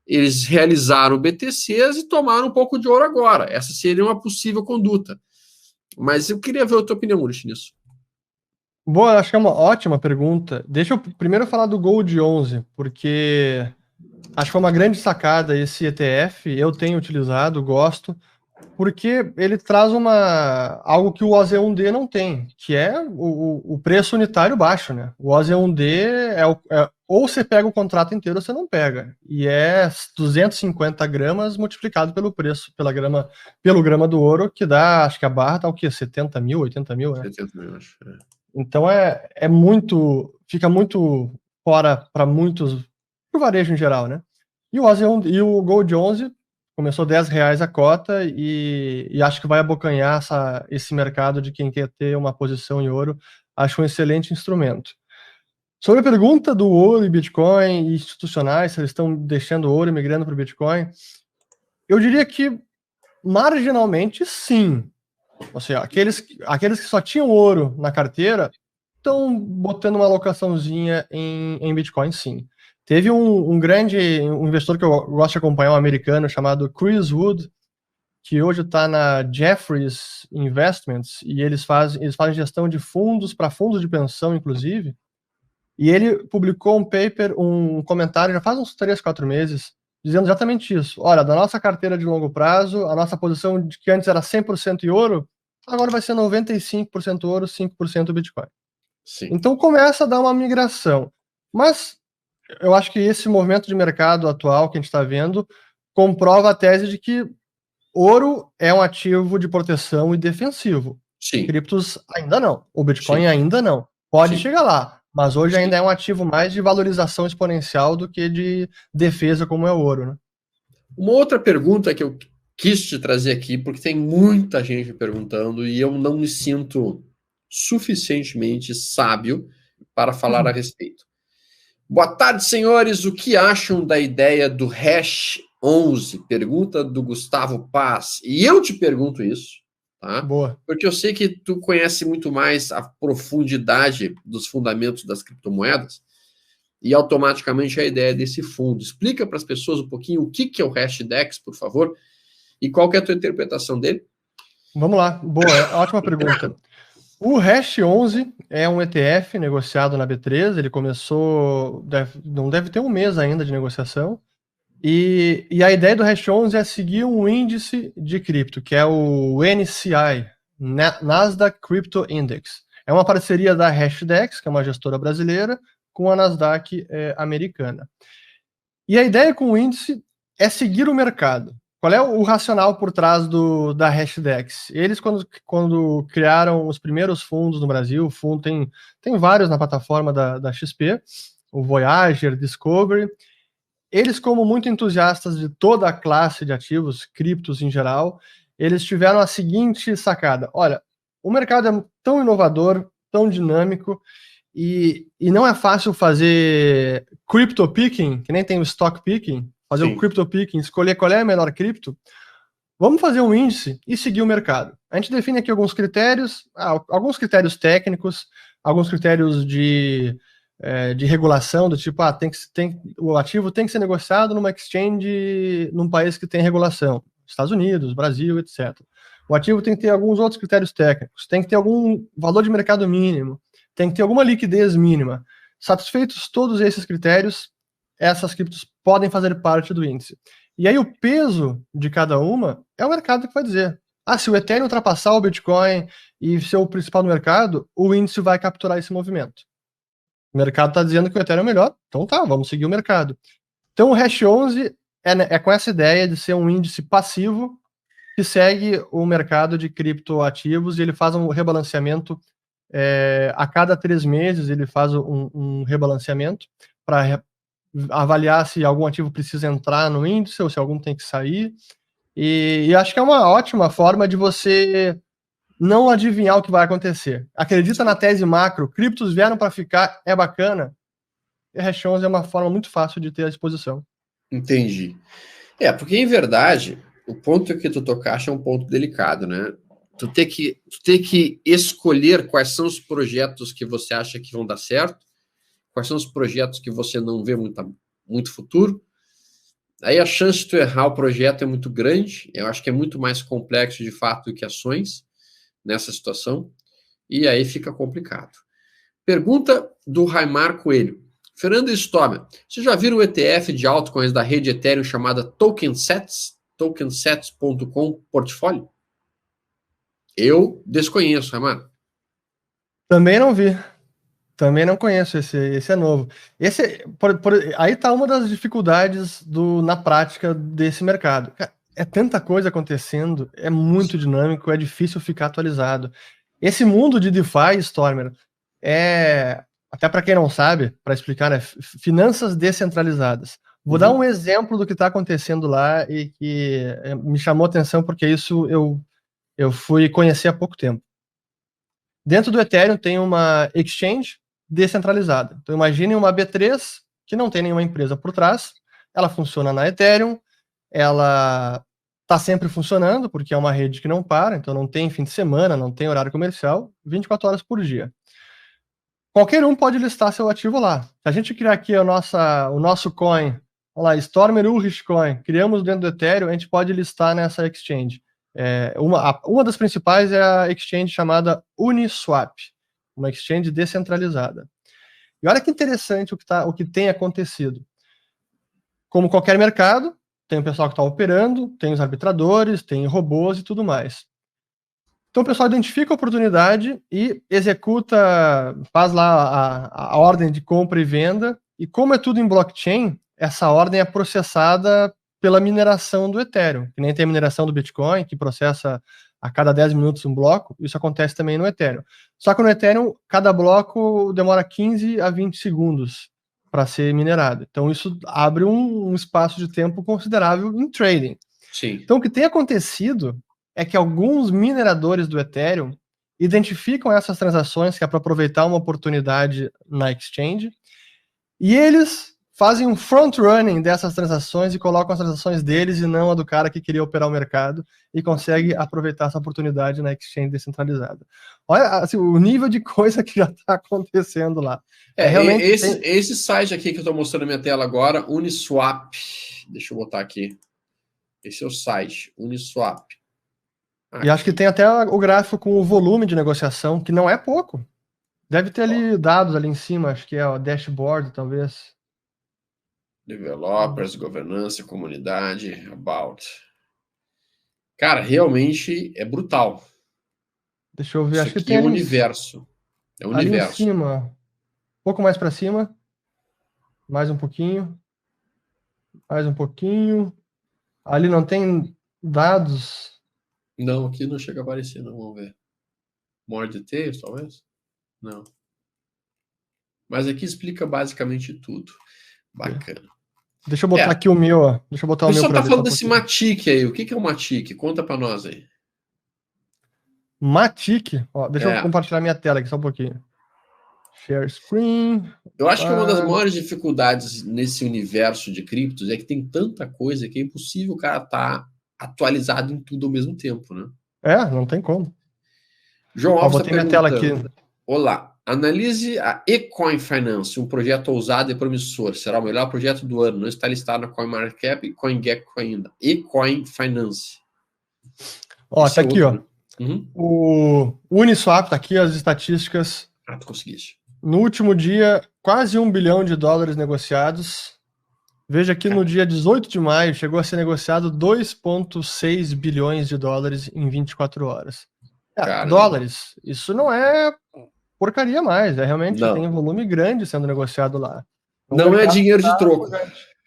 Eles realizaram BTCs e tomaram um pouco de ouro agora. Essa seria uma possível conduta. Mas eu queria ver a tua opinião, Ush, nisso. Boa, acho que é uma ótima pergunta. Deixa eu primeiro falar do Gold 11, porque acho que foi uma grande sacada esse ETF. Eu tenho utilizado, gosto, porque ele traz algo que o OZ1D não tem, que é o preço unitário baixo, né? O OZ1D ou você pega o contrato inteiro ou você não pega. E é 250 gramas multiplicado pelo preço, pelo grama do ouro, que dá, acho que a barra tá o quê? 70 mil, 80 mil, né? 70 mil, acho. Então fica muito fora para muitos, pro varejo em geral, né? E o Gold 11 começou R$10 a cota e acho que vai abocanhar esse mercado de quem quer ter uma posição em ouro. Acho um excelente instrumento. Sobre a pergunta do ouro e Bitcoin e institucionais, se eles estão deixando ouro e migrando para o Bitcoin, eu diria que marginalmente sim. Ou seja, aqueles que só tinham ouro na carteira estão botando uma alocaçãozinha em Bitcoin, sim. Teve um grande investor que eu gosto de acompanhar, um americano chamado Chris Wood, que hoje está na Jefferies Investments, e eles fazem gestão de fundos para fundos de pensão, inclusive. E ele publicou um paper, um comentário, já faz uns 3, 4 meses, dizendo exatamente isso. Olha, da nossa carteira de longo prazo, a nossa posição de que antes era 100% em ouro, agora vai ser 95% ouro, 5% Bitcoin. Sim. Então começa a dar uma migração. Mas eu acho que esse movimento de mercado atual que a gente está vendo comprova a tese de que ouro é um ativo de proteção e defensivo. Sim. Criptos ainda não. O Bitcoin Sim. ainda não. Pode Sim. chegar lá, mas hoje Sim. ainda é um ativo mais de valorização exponencial do que de defesa como é o ouro, né? Uma outra pergunta que eu quis te trazer aqui, porque tem muita gente perguntando e eu não me sinto suficientemente sábio para falar a respeito. Boa tarde, senhores. O que acham da ideia do hash 11? Pergunta do Gustavo Paz. E eu te pergunto isso, tá? Boa. Porque eu sei que tu conhece muito mais a profundidade dos fundamentos das criptomoedas e automaticamente a ideia desse fundo. Explica para as pessoas um pouquinho o que é o Hashdex, por favor, e qual que é a tua interpretação dele? Vamos lá. Boa, ótima pergunta. O Hash 11 é um ETF negociado na B3, ele começou, não deve ter um mês ainda de negociação, e a ideia do Hash 11 é seguir um índice de cripto, que é o NCI, Nasdaq Crypto Index. É uma parceria da Hashdex, que é uma gestora brasileira, com a Nasdaq americana. E a ideia com o índice é seguir o mercado. Qual é o racional por trás da Hashdex? Eles, quando criaram os primeiros fundos no Brasil, o fundo tem vários na plataforma da XP, o Voyager, Discovery. Eles, como muito entusiastas de toda a classe de ativos, criptos em geral, eles tiveram a seguinte sacada: olha, o mercado é tão inovador, tão dinâmico, e não é fácil fazer crypto picking, que nem tem o stock picking, fazer Sim. o crypto picking, escolher qual é a melhor cripto. Vamos fazer um índice e seguir o mercado. A gente define aqui alguns critérios técnicos, alguns critérios de regulação, do tipo, o ativo tem que ser negociado numa exchange num país que tem regulação, Estados Unidos, Brasil, etc. O ativo tem que ter alguns outros critérios técnicos, tem que ter algum valor de mercado mínimo, tem que ter alguma liquidez mínima. Satisfeitos todos esses critérios, essas criptos podem fazer parte do índice. E aí o peso de cada uma é o mercado que vai dizer. Se o Ethereum ultrapassar o Bitcoin e ser o principal no mercado, o índice vai capturar esse movimento. O mercado está dizendo que o Ethereum é melhor, então tá, vamos seguir o mercado. Então o Hash 11 é com essa ideia de ser um índice passivo que segue o mercado de criptoativos e ele faz um rebalanceamento a cada 3 meses, ele faz um rebalanceamento para avaliar se algum ativo precisa entrar no índice ou se algum tem que sair. E acho que é uma ótima forma de você não adivinhar o que vai acontecer. Acredita na tese macro, criptos vieram para ficar, é bacana. E Hash 11 é uma forma muito fácil de ter à disposição. Entendi. Porque em verdade, o ponto que tu tocaste é um ponto delicado, né? Tu ter que escolher quais são os projetos que você acha que vão dar certo, quais são os projetos que você não vê muito futuro. Aí a chance de tu errar o projeto é muito grande. Eu acho que é muito mais complexo de fato do que ações nessa situação. E aí fica complicado. Pergunta do Raimar Coelho. Fernando Stomer, você já viram o ETF de altcoins da rede Ethereum chamada TokenSets? Tokensets.com portfólio? Eu desconheço, Raimar. Também não vi. Também não conheço, esse é novo. Aí está uma das dificuldades na prática desse mercado. É tanta coisa acontecendo, é muito dinâmico, é difícil ficar atualizado. Esse mundo de DeFi, Stormer, até para quem não sabe, para explicar, né, finanças descentralizadas. Vou dar um exemplo do que está acontecendo lá e que me chamou a atenção porque isso eu fui conhecer há pouco tempo. Dentro do Ethereum tem uma exchange descentralizada. Então imagine uma B3 que não tem nenhuma empresa por trás, ela funciona na Ethereum, ela está sempre funcionando, porque é uma rede que não para, então não tem fim de semana, não tem horário comercial, 24 horas por dia. Qualquer um pode listar seu ativo lá. Se a gente criar aqui o nosso coin, olha lá, Stormer Ulrich Coin, criamos dentro do Ethereum, a gente pode listar nessa exchange. Uma das principais é a exchange chamada Uniswap, uma exchange descentralizada. E olha que interessante o que tem acontecido. Como qualquer mercado, tem o pessoal que está operando, tem os arbitradores, tem robôs e tudo mais. Então o pessoal identifica a oportunidade e executa, faz lá a ordem de compra e venda, e como é tudo em blockchain, essa ordem é processada pela mineração do Ethereum, que nem tem a mineração do Bitcoin, que processa a cada 10 minutos um bloco, isso acontece também no Ethereum. Só que no Ethereum, cada bloco demora 15 a 20 segundos para ser minerado. Então isso abre um espaço de tempo considerável em trading. Sim. Então o que tem acontecido é que alguns mineradores do Ethereum identificam essas transações que é para aproveitar uma oportunidade na exchange, e eles fazem um front-running dessas transações e colocam as transações deles e não a do cara que queria operar o mercado e consegue aproveitar essa oportunidade na exchange descentralizada. Olha assim, o nível de coisa que já está acontecendo lá. Realmente esse site aqui que eu estou mostrando na minha tela agora, Uniswap. Deixa eu botar aqui. Esse é o site, Uniswap. E acho que tem até o gráfico com o volume de negociação, que não é pouco. Deve ter ali dados ali em cima, acho que é o dashboard, talvez. Developers, governança, comunidade, about. Cara, realmente é brutal. Deixa eu ver, Isso acho que aqui tem é ali, universo. É ali em universo. cima. Um pouco mais para cima. Mais um pouquinho. Mais um pouquinho. Ali não tem dados. Não, aqui não chega a aparecer, não. Vamos ver. More details, talvez? Não. Mas aqui explica basicamente tudo. Bacana. Deixa eu botar aqui o meu, ó. Deixa eu botar O o meu pessoal para tá ver. falando desse Matic aí. O que é o Matic? Conta para nós aí. Matic. Ó, deixa eu compartilhar minha tela aqui só um pouquinho. Share screen. Eu acho que uma das maiores dificuldades nesse universo de criptos é que tem tanta coisa que é impossível o cara estar atualizado em tudo ao mesmo tempo, né? Não tem como. João Alves está botei minha tela aqui. Olá, analise a Ecoin Finance, um projeto ousado e promissor. Será o melhor projeto do ano. Não está listado na CoinMarketCap e CoinGecko ainda. Ecoin Finance. Ó, tá aqui, outro, ó. Né? O Uniswap tá aqui, as estatísticas. Tu conseguiste. No último dia, quase $1 bilhão negociados. Veja que no dia 18 de maio chegou a ser negociado 2,6 bilhões de dólares em 24 horas. Dólares, isso não é porcaria mais, realmente tem um volume grande sendo negociado lá. Não é dinheiro de troco.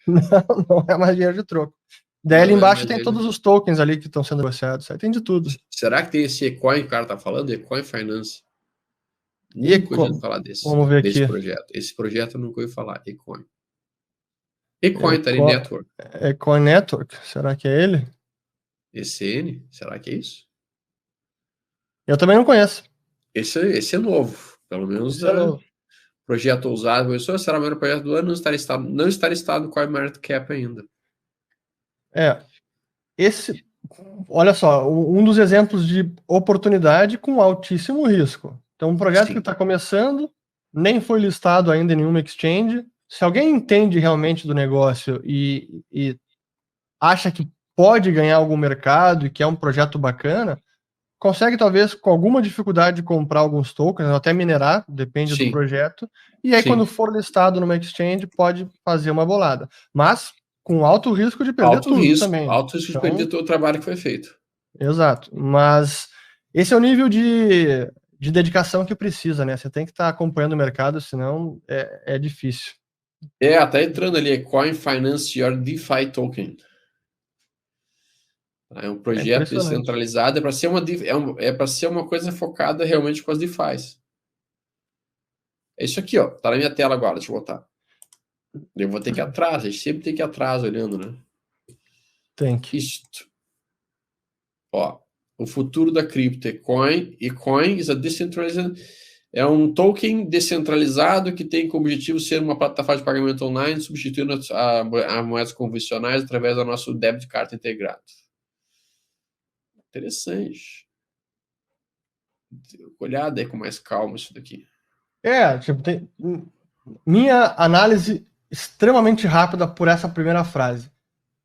Não é mais dinheiro de troco. Daí ali embaixo tem todos os tokens ali que estão sendo negociados, aí tem de tudo. Será que tem esse Ecoin que o cara tá falando? Ecoin Finance. Nunca ouvi falar desse projeto. Esse projeto eu nunca ouvi falar, Ecoin. Ecoin tá ali Network. Ecoin Network, será que é ele? ECN, será que é isso? Eu também não conheço. Esse é novo, pelo menos projeto ousado. Será o maior projeto do ano, não está listado no CoinMarketCap ainda. Olha só, um dos exemplos de oportunidade com altíssimo risco. Então, um projeto que está começando, nem foi listado ainda em nenhuma exchange. Se alguém entende realmente do negócio e acha que pode ganhar algum mercado e que é um projeto bacana, consegue talvez com alguma dificuldade comprar alguns tokens, até minerar, depende do projeto, e aí quando for listado numa exchange pode fazer uma bolada. Mas com alto risco de perder tudo também. Alto risco de perder todo o trabalho que foi feito. Exato, mas esse é o nível de dedicação que precisa, né? Você tem que estar acompanhando o mercado, senão é difícil. Tá entrando ali, Coin Finance Your DeFi Token. É um projeto descentralizado, é para ser uma coisa focada realmente com as DeFis. É isso aqui, ó. Tá na minha tela agora, deixa eu botar. Eu vou ter que ir atrás, a gente sempre tem que ir atrás olhando, né? Tem que. Isto. Ó, o futuro da cripto é Ecoin is a decentralized É um token descentralizado que tem como objetivo ser uma plataforma de pagamento online, substituindo a moedas convencionais através do nosso debit card integrado. Interessante. Olhada aí com mais calma isso daqui. Tipo, minha análise extremamente rápida por essa primeira frase.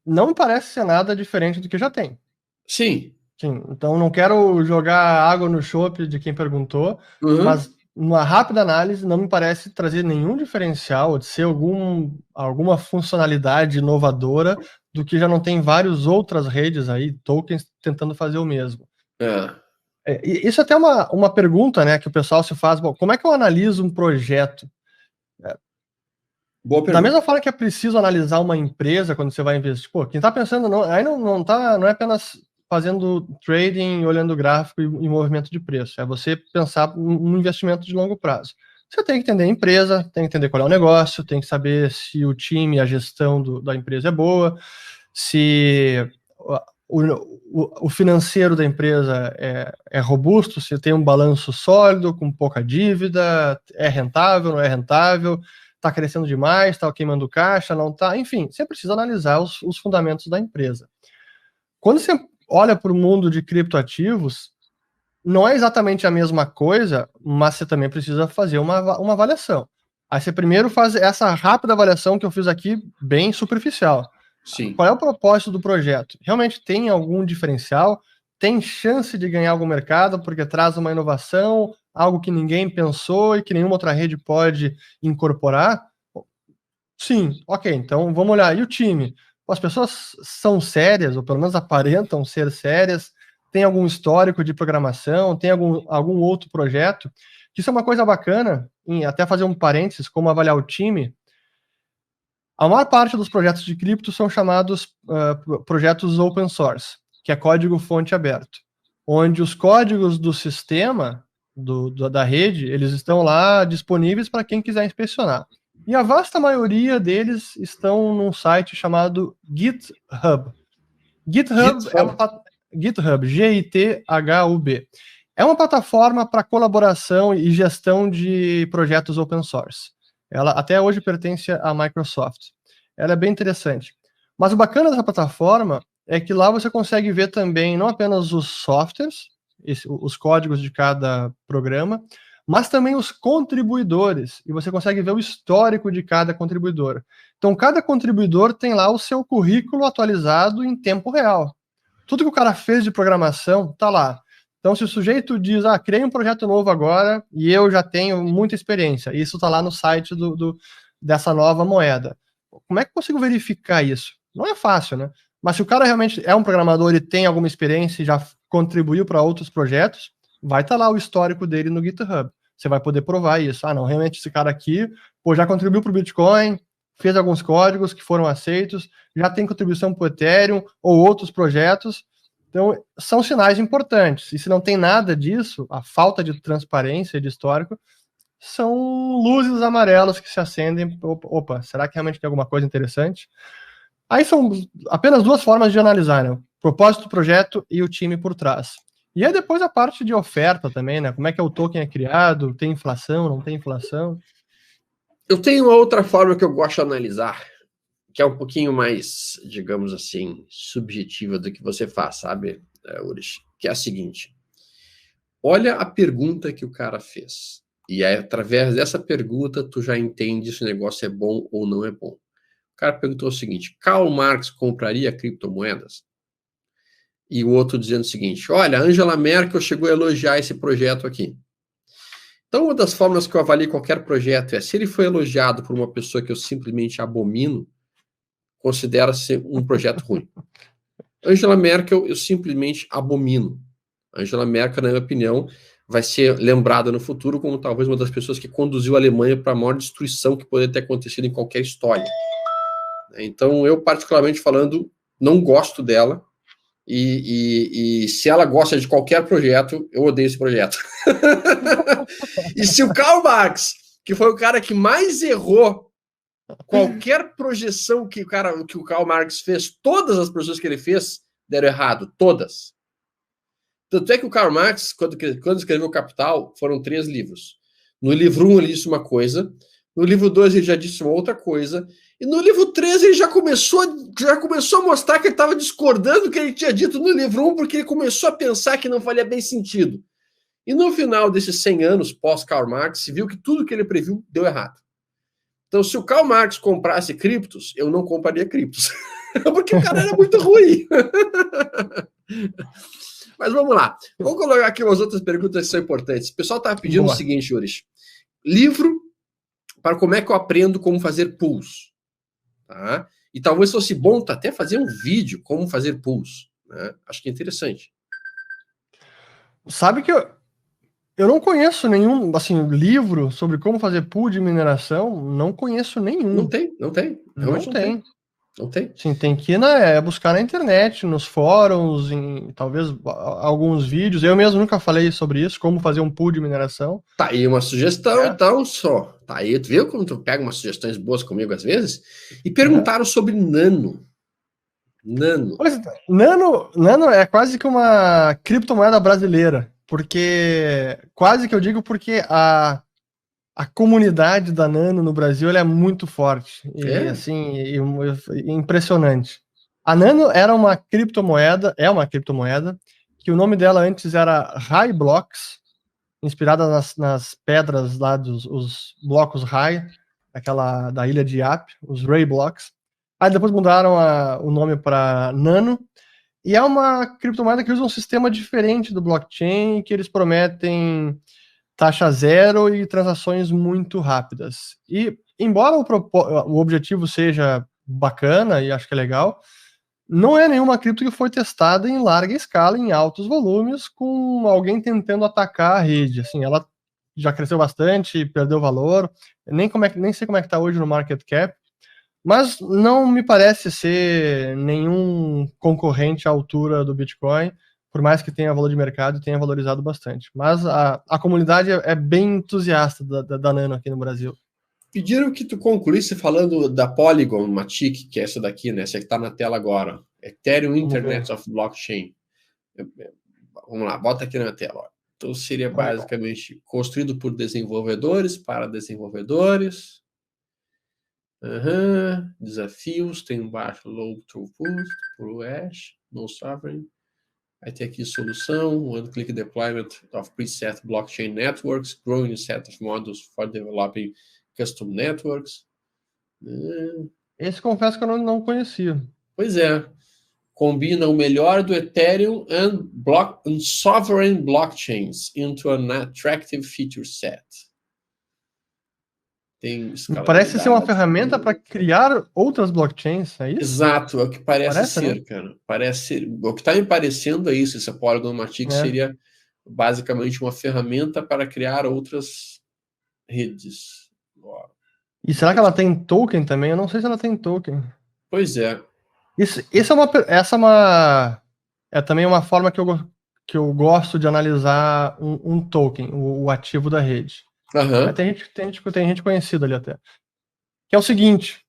Não me parece ser nada diferente do que já tem. Sim. Sim, então não quero jogar água no chope de quem perguntou, mas uma rápida análise não me parece trazer nenhum diferencial, de ser alguma funcionalidade inovadora do que já não tem várias outras redes aí, tokens, tentando fazer o mesmo. Isso é até uma pergunta, né, que o pessoal se faz. Bom, como é que eu analiso um projeto? Boa pergunta. Da mesma forma que é preciso analisar uma empresa quando você vai investir, quem está pensando, não é apenas fazendo trading, olhando gráfico e movimento de preço. É você pensar um investimento de longo prazo. Você tem que entender a empresa, tem que entender qual é o negócio, tem que saber se o time, a gestão da empresa é boa, se o financeiro da empresa é robusto, se tem um balanço sólido, com pouca dívida, é rentável, não é rentável, está crescendo demais, está queimando caixa, não está, enfim, você precisa analisar os fundamentos da empresa. Quando você olha para o mundo de criptoativos, não é exatamente a mesma coisa, mas você também precisa fazer uma avaliação. Aí você primeiro faz essa rápida avaliação que eu fiz aqui, bem superficial. Sim. Qual é o propósito do projeto? Realmente tem algum diferencial? Tem chance de ganhar algum mercado porque traz uma inovação, algo que ninguém pensou e que nenhuma outra rede pode incorporar? Sim, ok, então vamos olhar. E o time? As pessoas são sérias, ou pelo menos aparentam ser sérias, tem algum histórico de programação, tem algum outro projeto? Isso é uma coisa bacana, até fazer um parênteses, como avaliar o time. A maior parte dos projetos de cripto são chamados projetos open source, que é código fonte aberto, onde os códigos do sistema, da rede, eles estão lá disponíveis para quem quiser inspecionar. E a vasta maioria deles estão num site chamado GitHub. GitHub, G-I-T-H-U-B. É uma plataforma para colaboração e gestão de projetos open source. Ela até hoje pertence à Microsoft. Ela é bem interessante. Mas o bacana dessa plataforma é que lá você consegue ver também não apenas os softwares, os códigos de cada programa, mas também os contribuidores. E você consegue ver o histórico de cada contribuidor. Então, cada contribuidor tem lá o seu currículo atualizado em tempo real. Tudo que o cara fez de programação está lá. Então, se o sujeito diz, criei um projeto novo agora e eu já tenho muita experiência, isso está lá no site dessa nova moeda. Como é que eu consigo verificar isso? Não é fácil, né? Mas se o cara realmente é um programador e tem alguma experiência e já contribuiu para outros projetos, vai estar lá o histórico dele no GitHub. Você vai poder provar isso. Não, realmente esse cara aqui já contribuiu para o Bitcoin, fez alguns códigos que foram aceitos, já tem contribuição para o Ethereum ou outros projetos. Então, são sinais importantes. E se não tem nada disso, a falta de transparência, de histórico, são luzes amarelas que se acendem. Opa, será que realmente tem alguma coisa interessante? Aí são apenas duas formas de analisar, né? O propósito do projeto e o time por trás. E aí depois a parte de oferta também, né? Como é que o token é criado? Tem inflação, não tem inflação? Eu tenho uma outra forma que eu gosto de analisar, que é um pouquinho mais, digamos assim, subjetiva do que você faz, sabe, Urish? Que é a seguinte. Olha a pergunta que o cara fez. E aí, através dessa pergunta, tu já entende se o negócio é bom ou não é bom. O cara perguntou o seguinte: Karl Marx compraria criptomoedas? E o outro dizendo o seguinte: olha, Angela Merkel chegou a elogiar esse projeto aqui. Então, uma das formas que eu avalio qualquer projeto é, se ele foi elogiado por uma pessoa que eu simplesmente abomino, considera-se um projeto ruim. Angela Merkel, eu simplesmente abomino. Angela Merkel, na minha opinião, vai ser lembrada no futuro como talvez uma das pessoas que conduziu a Alemanha para a maior destruição que poderia ter acontecido em qualquer história. Então, eu, particularmente falando, não gosto dela. E se ela gosta de qualquer projeto, eu odeio esse projeto. E se o Karl Marx, que foi o cara que mais errou qualquer projeção que o Karl Marx fez, todas as projeções que ele fez deram errado, todas. Tanto é que o Karl Marx, quando escreveu Capital, foram 3 livros. No livro 1 ele disse uma coisa, no livro 2 ele já disse uma outra coisa, e no livro 3 ele já começou a mostrar que ele estava discordando do que ele tinha dito no livro 1, porque ele começou a pensar que não faria bem sentido. E no final desses 100 anos pós-Karl Marx, se viu que tudo que ele previu deu errado. Então, se o Karl Marx comprasse criptos, eu não compraria criptos. Porque o cara era muito ruim. Mas vamos lá. Vamos colocar aqui umas outras perguntas que são importantes. O pessoal estava pedindo o seguinte, Yuri. Livro para como é que eu aprendo como fazer pools. Tá? E talvez fosse bom até fazer um vídeo como fazer pools. Né? Acho que é interessante. Sabe que eu não conheço nenhum assim, livro sobre como fazer pool de mineração. Não conheço nenhum. Não tem. Realmente não tem. Não tem? Sim, tem que buscar na internet, nos fóruns, talvez alguns vídeos. Eu mesmo nunca falei sobre isso, como fazer um pool de mineração. Tá aí uma sugestão, então, só. Tá aí, tu viu como tu pega umas sugestões boas comigo às vezes? E perguntaram sobre Nano. Pois, Nano é quase que uma criptomoeda brasileira, porque quase que eu digo porque a comunidade da Nano no Brasil ela é muito forte e assim impressionante. A Nano era uma criptomoeda, que o nome dela antes era Rai Blocks, inspirada nas pedras lá os blocos Rai, aquela da ilha de Yap, os Rai Blocks. Aí depois mudaram o nome para Nano, e é uma criptomoeda que usa um sistema diferente do blockchain, que eles prometem taxa zero e transações muito rápidas. E, embora o objetivo seja bacana e acho que é legal, não é nenhuma cripto que foi testada em larga escala, em altos volumes, com alguém tentando atacar a rede. Assim, ela já cresceu bastante, perdeu valor, nem sei como é que está hoje no market cap, mas não me parece ser nenhum concorrente à altura do Bitcoin, por mais que tenha valor de mercado e tenha valorizado bastante. Mas a comunidade é bem entusiasta da Nano aqui no Brasil. Pediram que tu concluísse falando da Polygon Matic, que é essa daqui, né? Essa que está na tela agora. Ethereum Internet of Blockchain. Vamos lá, bota aqui na tela. Ó. Então seria basicamente construído por desenvolvedores para desenvolvedores. Desafios, tem um baixo low throughput, pro hash, no sovereign. Aí tem aqui solução, one-click deployment of preset blockchain networks, growing set of modules for developing custom networks. Esse confesso que eu não conhecia. Pois é. Combina o melhor do Ethereum and sovereign blockchains into an attractive feature set. Parece ser uma ferramenta para criar outras blockchains, é isso? Exato, é o que parece ser, né? Cara. O que está me parecendo é isso. Essa Polygon Matic seria basicamente uma ferramenta para criar outras redes. E será que ela tem token também? Eu não sei se ela tem token. Pois é. É também uma forma que eu gosto de analisar um token, o ativo da rede. Tem gente conhecida ali até. Que é o seguinte.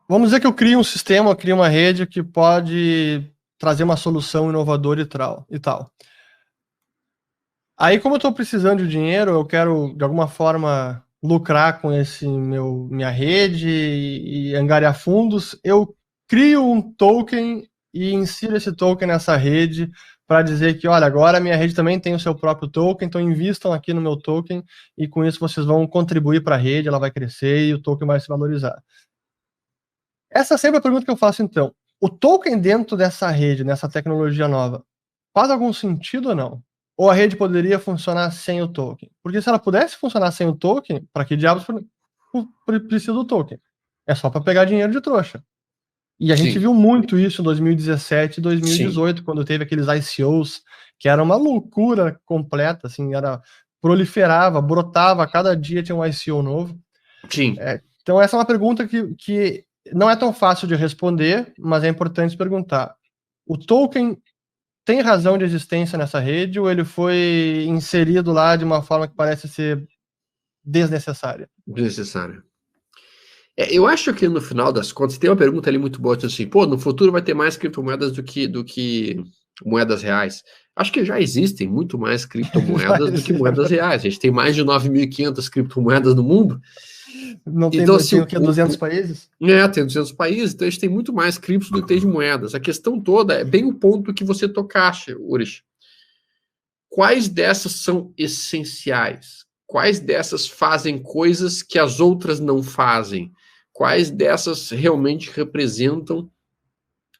Vamos dizer que eu crio um sistema, eu crio uma rede que pode trazer uma solução inovadora e tal. Aí, como eu estou precisando de dinheiro, eu quero, de alguma forma, lucrar com minha rede e angariar fundos, eu crio um token e insiro esse token nessa rede para dizer que, olha, agora a minha rede também tem o seu próprio token, então invistam aqui no meu token e com isso vocês vão contribuir para a rede, ela vai crescer e o token vai se valorizar. Essa é sempre a pergunta que eu faço, então. O token dentro dessa rede, nessa tecnologia nova, faz algum sentido ou não? Ou a rede poderia funcionar sem o token? Porque se ela pudesse funcionar sem o token, para que diabos precisa do token? É só para pegar dinheiro de trouxa. E a gente viu muito isso em 2017 e 2018, quando teve aqueles ICOs, que era uma loucura completa, assim, proliferava, brotava, cada dia tinha um ICO novo. Então essa é uma pergunta que não é tão fácil de responder, mas é importante perguntar. O token tem razão de existência nessa rede ou ele foi inserido lá de uma forma que parece ser desnecessária? Desnecessária. Eu acho que no final das contas, tem uma pergunta ali muito boa, assim, no futuro vai ter mais criptomoedas do que moedas reais. Acho que já existem muito mais criptomoedas do que moedas reais. A gente tem mais de 9.500 criptomoedas no mundo. Não tem, Então, assim, tem o quê? 200 países? tem 200 países, então a gente tem muito mais criptos do que tem de moedas. A questão toda é bem o ponto que você tocaste, Urish. Quais dessas são essenciais? Quais dessas fazem coisas que as outras não fazem? Quais dessas realmente representam,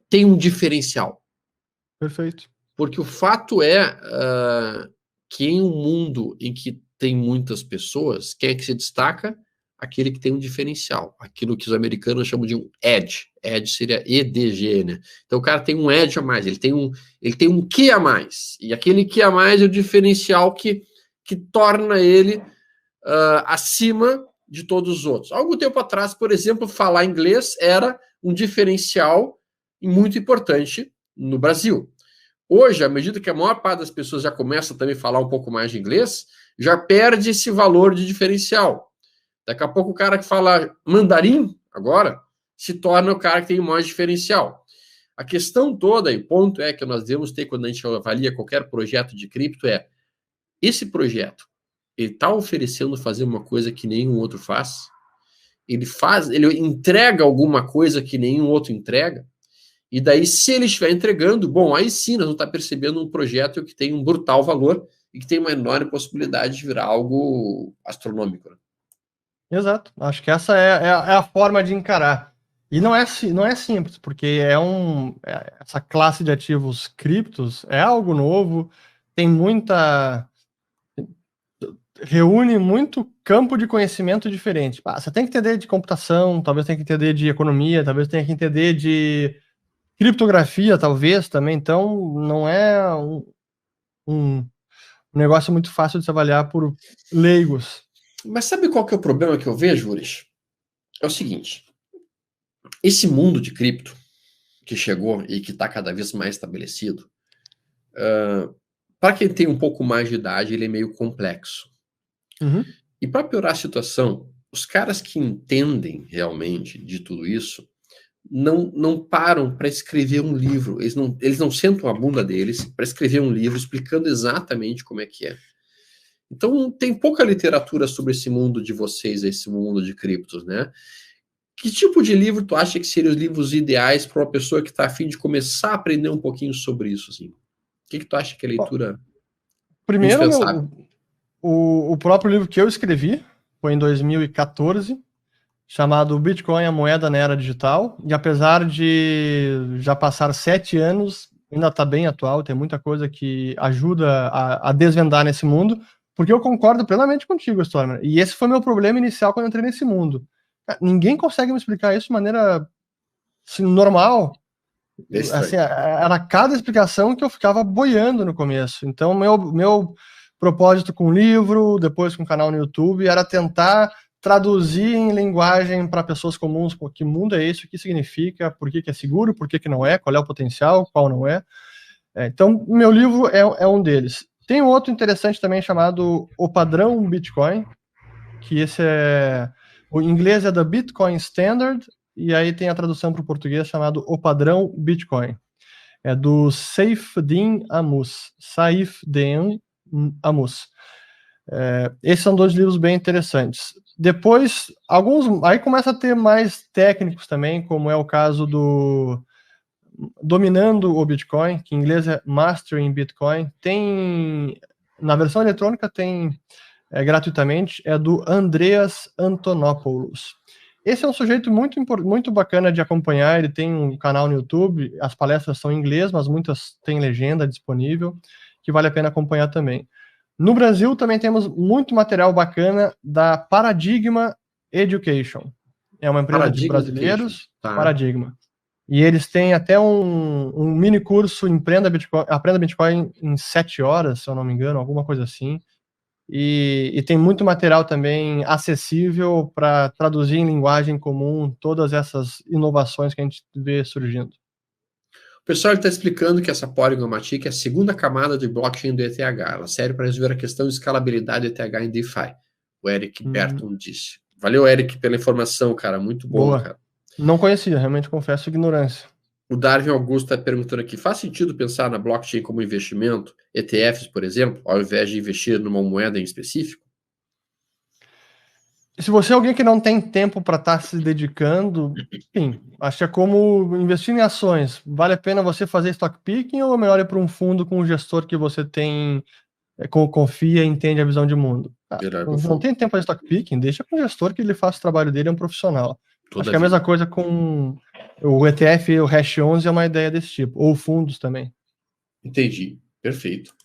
tem um diferencial? Perfeito. Porque o fato é que em um mundo em que tem muitas pessoas, quem é que se destaca? Aquele que tem um diferencial, aquilo que os americanos chamam de um edge. Edge seria EDG, né? Então o cara tem um edge a mais, ele tem um que a mais. E aquele que a mais é o diferencial que torna ele acima de todos os outros. Algum tempo atrás, por exemplo, falar inglês era um diferencial muito importante no Brasil. Hoje, à medida que a maior parte das pessoas já começa também a falar um pouco mais de inglês, já perde esse valor de diferencial. Daqui a pouco o cara que fala mandarim, agora, se torna o cara que tem o maior diferencial. A questão toda, e o ponto é que nós devemos ter quando a gente avalia qualquer projeto de cripto é, esse projeto, ele está oferecendo fazer uma coisa que nenhum outro faz? Ele entrega alguma coisa que nenhum outro entrega? E daí, se ele estiver entregando, bom, aí sim nós vamos estar percebendo um projeto que tem um brutal valor e que tem uma enorme possibilidade de virar algo astronômico. Né? Exato. Acho que essa é a forma de encarar. E não é simples, porque essa classe de ativos criptos é algo novo, reúne muito campo de conhecimento diferente. Você tem que entender de computação, talvez tenha que entender de economia, talvez tenha que entender de criptografia, talvez também. Então, não é um negócio muito fácil de se avaliar por leigos. Mas sabe qual que é o problema que eu vejo, Urish? É o seguinte, esse mundo de cripto que chegou e que está cada vez mais estabelecido, para quem tem um pouco mais de idade, ele é meio complexo. Uhum. E para piorar a situação, os caras que entendem realmente de tudo isso não param para escrever um livro. Eles não sentam a bunda deles para escrever um livro explicando exatamente como é que é. Então, tem pouca literatura sobre esse mundo de vocês, esse mundo de criptos, né? Que tipo de livro tu acha que seriam os livros ideais para uma pessoa que está a fim de começar a aprender um pouquinho sobre isso? Assim? O que tu acha que é leitura primeiro, indispensável? o próprio livro que eu escrevi foi em 2014, chamado Bitcoin, a moeda na era digital. E apesar de já passar 7 anos, ainda está bem atual, tem muita coisa que ajuda a desvendar nesse mundo, porque eu concordo plenamente contigo, Stormer. E esse foi meu problema inicial quando eu entrei nesse mundo. Ninguém consegue me explicar isso de maneira assim, normal. Assim, era cada explicação que eu ficava boiando no começo. Então, meu propósito com o livro, depois com o canal no YouTube, era tentar traduzir em linguagem para pessoas comuns, pô, que mundo é esse, o que significa, por que é seguro, por que não é, qual é o potencial, qual não é. Então, meu livro é um deles. Tem um outro interessante também chamado O Padrão Bitcoin, que esse o inglês é The Bitcoin Standard, e aí tem a tradução para o português chamado O Padrão Bitcoin. É do Saifedean Ammous. Saifedean Ammous. Esses são 2 livros bem interessantes. Depois, aí começa a ter mais técnicos também, como é o caso do Dominando o Bitcoin, que em inglês é Mastering Bitcoin. Na versão eletrônica tem gratuitamente, é do Andreas Antonopoulos. Esse é um sujeito muito bacana de acompanhar, ele tem um canal no YouTube, as palestras são em inglês, mas muitas têm legenda disponível, que vale a pena acompanhar também. No Brasil também temos muito material bacana da Paradigma Education. É uma empresa de brasileiros, Paradigma. E eles têm até um mini curso Aprenda Bitcoin em 7 horas, se eu não me engano, alguma coisa assim. E tem muito material também acessível para traduzir em linguagem comum todas essas inovações que a gente vê surgindo. O pessoal está explicando que essa Polygon Matic é a segunda camada de blockchain do ETH. Ela serve para resolver a questão de escalabilidade do ETH em DeFi. O Eric Berton disse. Valeu, Eric, pela informação, cara. Muito bom, Boa. Cara. Não conhecia, realmente confesso ignorância. O Darwin Augusto está perguntando aqui, faz sentido pensar na blockchain como investimento, ETFs, por exemplo, ao invés de investir numa moeda em específico? Se você é alguém que não tem tempo para estar se dedicando, sim, acho que é como investir em ações. Vale a pena você fazer stock picking ou é melhor ir para um fundo com um gestor que você tem, confia e entende a visão de mundo? Melhor pro Não fundo, tem tempo para stock picking, deixa com o gestor que ele faça o trabalho dele, é um profissional. Acho toda que a é a mesma vida. coisa com o ETF, o Hash 11 é uma ideia desse tipo, ou fundos também. Entendi, perfeito.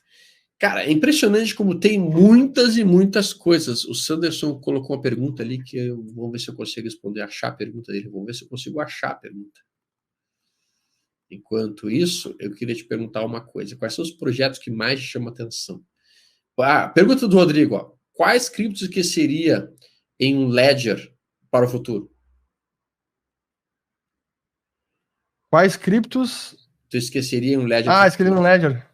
Cara, é impressionante como tem muitas e muitas coisas. O Sanderson colocou uma pergunta ali que vamos ver se eu consigo responder, achar a pergunta dele. Vamos ver se eu consigo achar a pergunta. Enquanto isso, eu queria te perguntar uma coisa. Quais são os projetos que mais te chamam a atenção? Pergunta do Rodrigo. Ó. Quais criptos esqueceria em um ledger para o futuro? Quais criptos? Tu esqueceria em um ledger para o Escrevi futuro? no Ledger.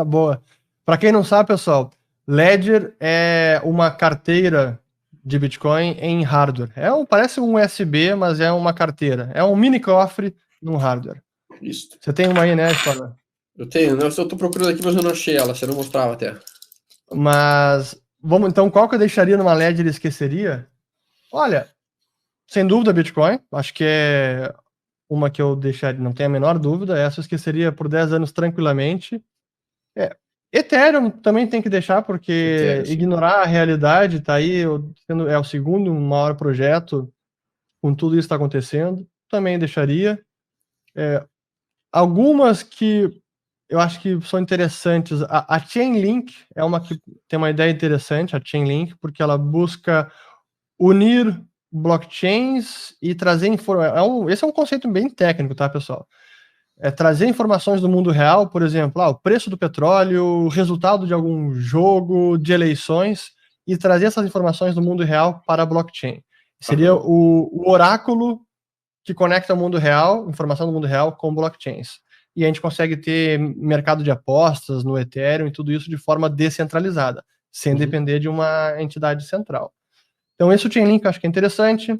Boa. Para quem não sabe, pessoal, Ledger é uma carteira de Bitcoin em hardware. Parece um USB, mas é uma carteira. É um mini cofre num hardware. Isso. Você tem uma aí, né, Spana? Eu tenho, eu estou procurando aqui, mas eu não achei ela, você não mostrava até. Mas vamos então, qual que eu deixaria numa Ledger e esqueceria? Olha, sem dúvida Bitcoin. Acho que é uma que eu deixaria, não tenho a menor dúvida. Essa eu esqueceria por 10 anos tranquilamente. Ethereum também tem que deixar, porque Ethereum, ignorar a realidade tá aí, é o segundo maior projeto com tudo isso que está acontecendo, também deixaria. Algumas que eu acho que são interessantes, a Chainlink é uma que tem uma ideia interessante, a Chainlink, porque ela busca unir blockchains e trazer informação. Esse é um conceito bem técnico, tá, pessoal? Trazer informações do mundo real, por exemplo, o preço do petróleo, o resultado de algum jogo, de eleições, e trazer essas informações do mundo real para a blockchain. Seria o oráculo que conecta o mundo real, informação do mundo real, com blockchains. E a gente consegue ter mercado de apostas no Ethereum e tudo isso de forma descentralizada, sem depender de uma entidade central. Então, esse Chainlink eu acho que é interessante.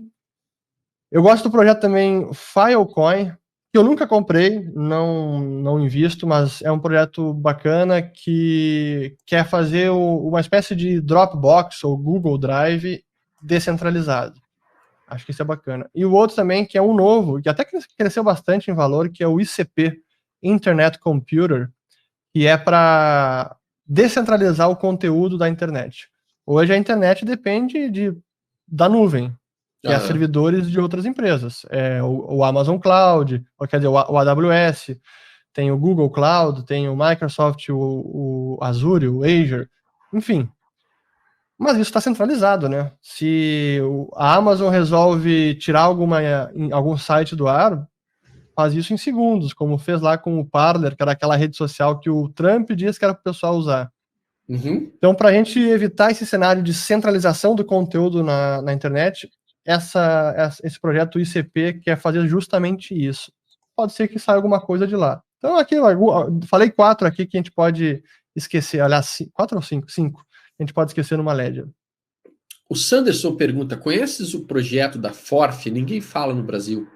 Eu gosto do projeto também Filecoin, que eu nunca comprei, não invisto, mas é um projeto bacana que quer fazer uma espécie de Dropbox ou Google Drive descentralizado. Acho que isso é bacana. E o outro também, que é um novo, que até cresceu bastante em valor, que é o ICP, Internet Computer, que é para descentralizar o conteúdo da internet. Hoje a internet depende da nuvem, que é servidores de outras empresas. O Amazon Cloud, ou quer dizer, o AWS, tem o Google Cloud, tem o Microsoft, o Azure, o Azure, enfim. Mas isso está centralizado, né? Se a Amazon resolve tirar algum site do ar, faz isso em segundos, como fez lá com o Parler, que era aquela rede social que o Trump disse que era para o pessoal usar. Então, para a gente evitar esse cenário de centralização do conteúdo na internet, esse projeto ICP quer fazer justamente isso. Pode ser que saia alguma coisa de lá. Então, aqui, falei 4 aqui que a gente pode esquecer. Aliás, 4 ou 5? 5. A gente pode esquecer numa Ledger. O Sanderson pergunta, conheces o projeto da Forf? Ninguém fala no Brasil.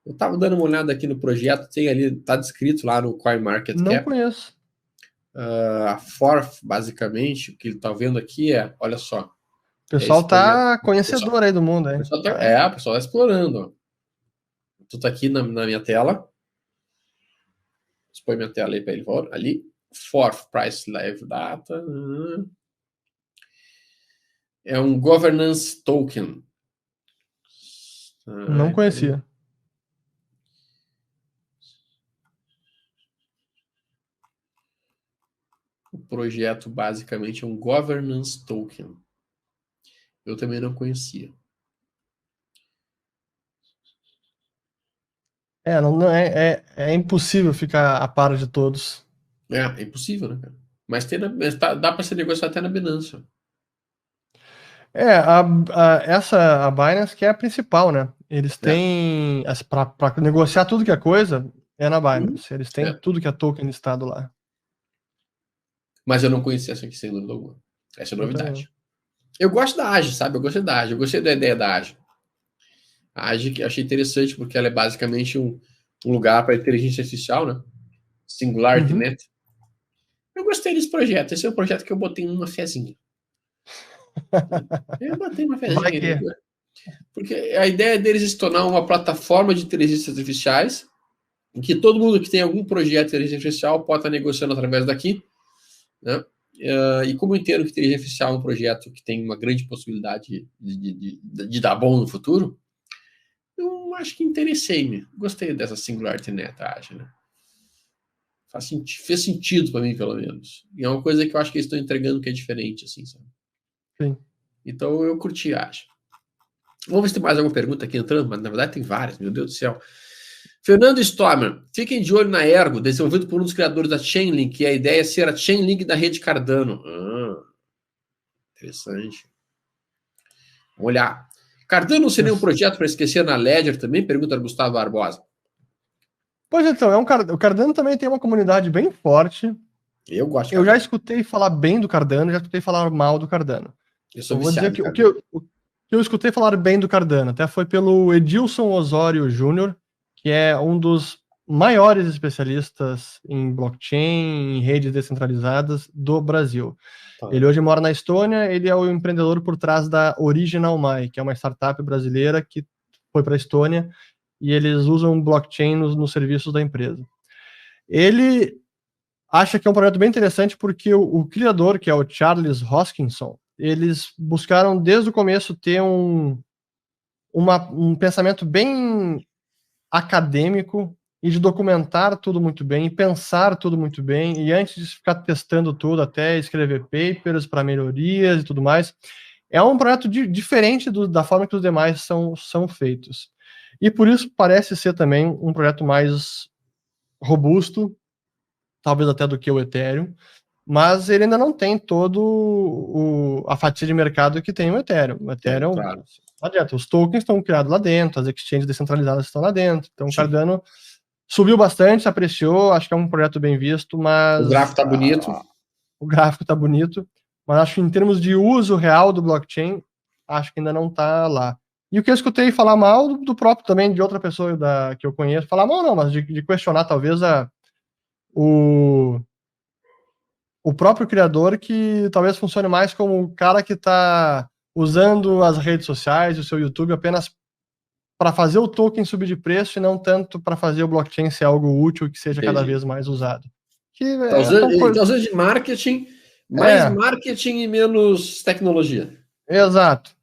Eu estava dando uma olhada aqui no projeto, tem ali, está descrito lá no CoinMarketCap. Não conheço. A Forf, basicamente, o que ele está vendo aqui olha só. O pessoal tá conhecedor aí do mundo, hein? O pessoal está explorando. Ó. Tu tá aqui na minha tela. Expõe minha tela aí para ele. Ali. Forf, Price Live Data. É um governance token. Não conhecia. O projeto basicamente é um governance token. Eu também não conhecia. É impossível ficar a par de todos. É impossível, né, cara? Mas dá para ser negociado até na Binance. A Binance que é a principal, né? Eles têm, para negociar tudo que é coisa, é na Binance. Eles têm tudo que é token listado lá. Mas eu não conhecia essa aqui, sem dúvida alguma. Essa é novidade. Eu gosto da AGE, sabe? Eu gostei da AGE. Eu gostei da ideia da AGE. A AGE que eu achei interessante porque ela é basicamente um lugar para inteligência artificial, né? SingularityNet. Eu gostei desse projeto. Esse é um projeto que eu botei uma fezinha. Eu botei uma Vai fezinha. que... Porque a ideia deles é se tornar uma plataforma de inteligências artificiais em que todo mundo que tem algum projeto de inteligência artificial pode estar negociando através daqui, né? E como eu entendo que inteligência artificial é um projeto que tem uma grande possibilidade de dar bom no futuro, eu acho que interessei-me. Gostei dessa SingularityNet, acho, né? Fez sentido para mim, pelo menos. E é uma coisa que eu acho que eles estão entregando que é diferente, assim, sabe? Sim. Então eu curti, acho. Vamos ver se tem mais alguma pergunta aqui entrando, mas na verdade tem várias, meu Deus do céu. Fernando Stormer, fiquem de olho na Ergo, desenvolvido por um dos criadores da Chainlink, e a ideia é ser a Chainlink da rede Cardano. Interessante. Vamos olhar. Cardano seria um projeto para esquecer na Ledger também? Pergunta Gustavo Barbosa. Pois então, o Cardano também tem uma comunidade bem forte. Eu gosto de Eu Cardano. já escutei falar bem do Cardano, já escutei falar mal do Cardano. Eu vou dizer que o que eu escutei falar bem do Cardano até foi pelo Edilson Osório Júnior, que é um dos maiores especialistas em blockchain, em redes descentralizadas do Brasil. Ele hoje mora na Estônia, ele é o empreendedor por trás da Original My, que é uma startup brasileira que foi para a Estônia e eles usam blockchain nos serviços da empresa. Ele acha que é um projeto bem interessante porque o criador, que é o Charles Hoskinson, eles buscaram desde o começo ter um pensamento bem acadêmico e de documentar tudo muito bem, e pensar tudo muito bem, e antes de ficar testando tudo, até escrever papers para melhorias e tudo mais. É um projeto diferente da forma que os demais são feitos. E por isso parece ser também um projeto mais robusto, talvez até do que o Ethereum, mas ele ainda não tem todo a fatia de mercado que tem o Ethereum. O Ethereum, claro. Não adianta, os tokens estão criados lá dentro, as exchanges descentralizadas estão lá dentro, então o Cardano subiu bastante, se apreciou, acho que é um projeto bem visto, mas... O gráfico está bonito. O gráfico está bonito, mas acho que em termos de uso real do blockchain, acho que ainda não está lá. E o que eu escutei falar mal do próprio também, de outra pessoa que eu conheço, falar mal não, mas de questionar talvez o próprio criador, que talvez funcione mais como o cara que está usando as redes sociais, o seu YouTube apenas para fazer o token subir de preço e não tanto para fazer o blockchain ser algo útil que seja cada vez mais usado. Está usando de marketing, mais marketing e menos tecnologia. Exato.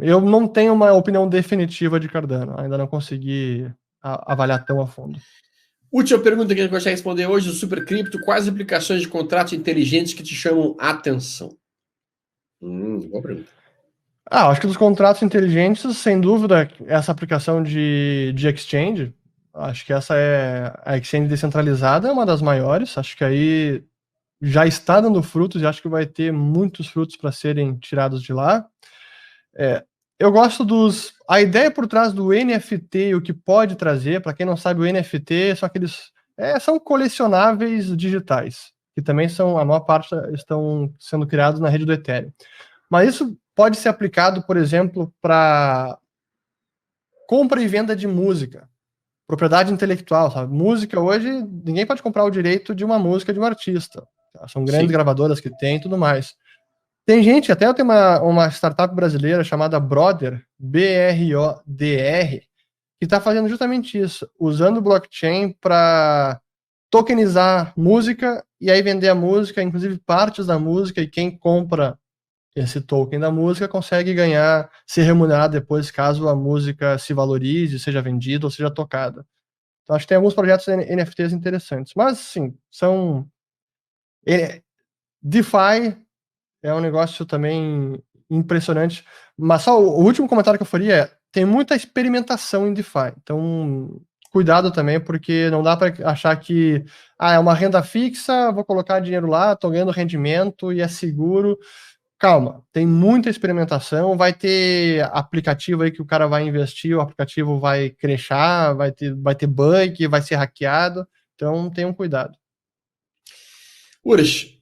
Eu não tenho uma opinião definitiva de Cardano, ainda não consegui avaliar tão a fundo. Última pergunta que a gente consegue responder hoje do Supercripto: quais aplicações de contratos inteligentes que te chamam a atenção? Boa pergunta. Acho que dos contratos inteligentes, sem dúvida, essa aplicação de exchange, acho que essa é a exchange descentralizada, é uma das maiores, acho que aí já está dando frutos e acho que vai ter muitos frutos para serem tirados de lá. Eu gosto a ideia por trás do NFT e o que pode trazer. Para quem não sabe, o NFT são são colecionáveis digitais, que também a maior parte estão sendo criados na rede do Ethereum. Mas isso pode ser aplicado, por exemplo, para compra e venda de música, propriedade intelectual, sabe? Música hoje, ninguém pode comprar o direito de uma música de um artista. São grandes gravadoras que tem e tudo mais. Tem gente, até eu tenho uma startup brasileira chamada Broder, BRODR, que está fazendo justamente isso, usando blockchain para tokenizar música e aí vender a música, inclusive partes da música, e quem compra esse token da música consegue ser remunerado depois caso a música se valorize, seja vendida ou seja tocada. Então acho que tem alguns projetos NFTs interessantes, mas sim, DeFi é um negócio também impressionante, mas só o último comentário que eu faria tem muita experimentação em DeFi, então cuidado também, porque não dá para achar que é uma renda fixa, vou colocar dinheiro lá, estou ganhando rendimento e é seguro. Calma, tem muita experimentação, vai ter aplicativo aí que o cara vai investir, o aplicativo vai crashar, vai ter bug, vai ser hackeado, então tenham cuidado. Urs,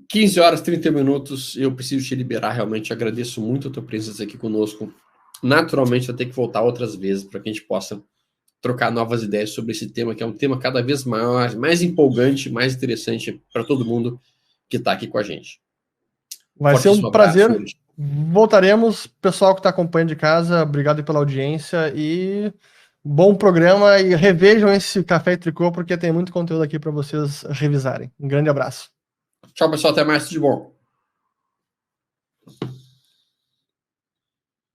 15 horas, 30 minutos, eu preciso te liberar, realmente agradeço muito a tua presença aqui conosco. Naturalmente, vai ter que voltar outras vezes para que a gente possa trocar novas ideias sobre esse tema, que é um tema cada vez maior, mais empolgante, mais interessante para todo mundo que está aqui com a gente. Vai ser um prazer. Voltaremos. Pessoal que está acompanhando de casa, obrigado pela audiência e bom programa. E revejam esse Café e Tricô, porque tem muito conteúdo aqui para vocês revisarem. Um grande abraço. Tchau, pessoal. Até mais. Tudo de bom.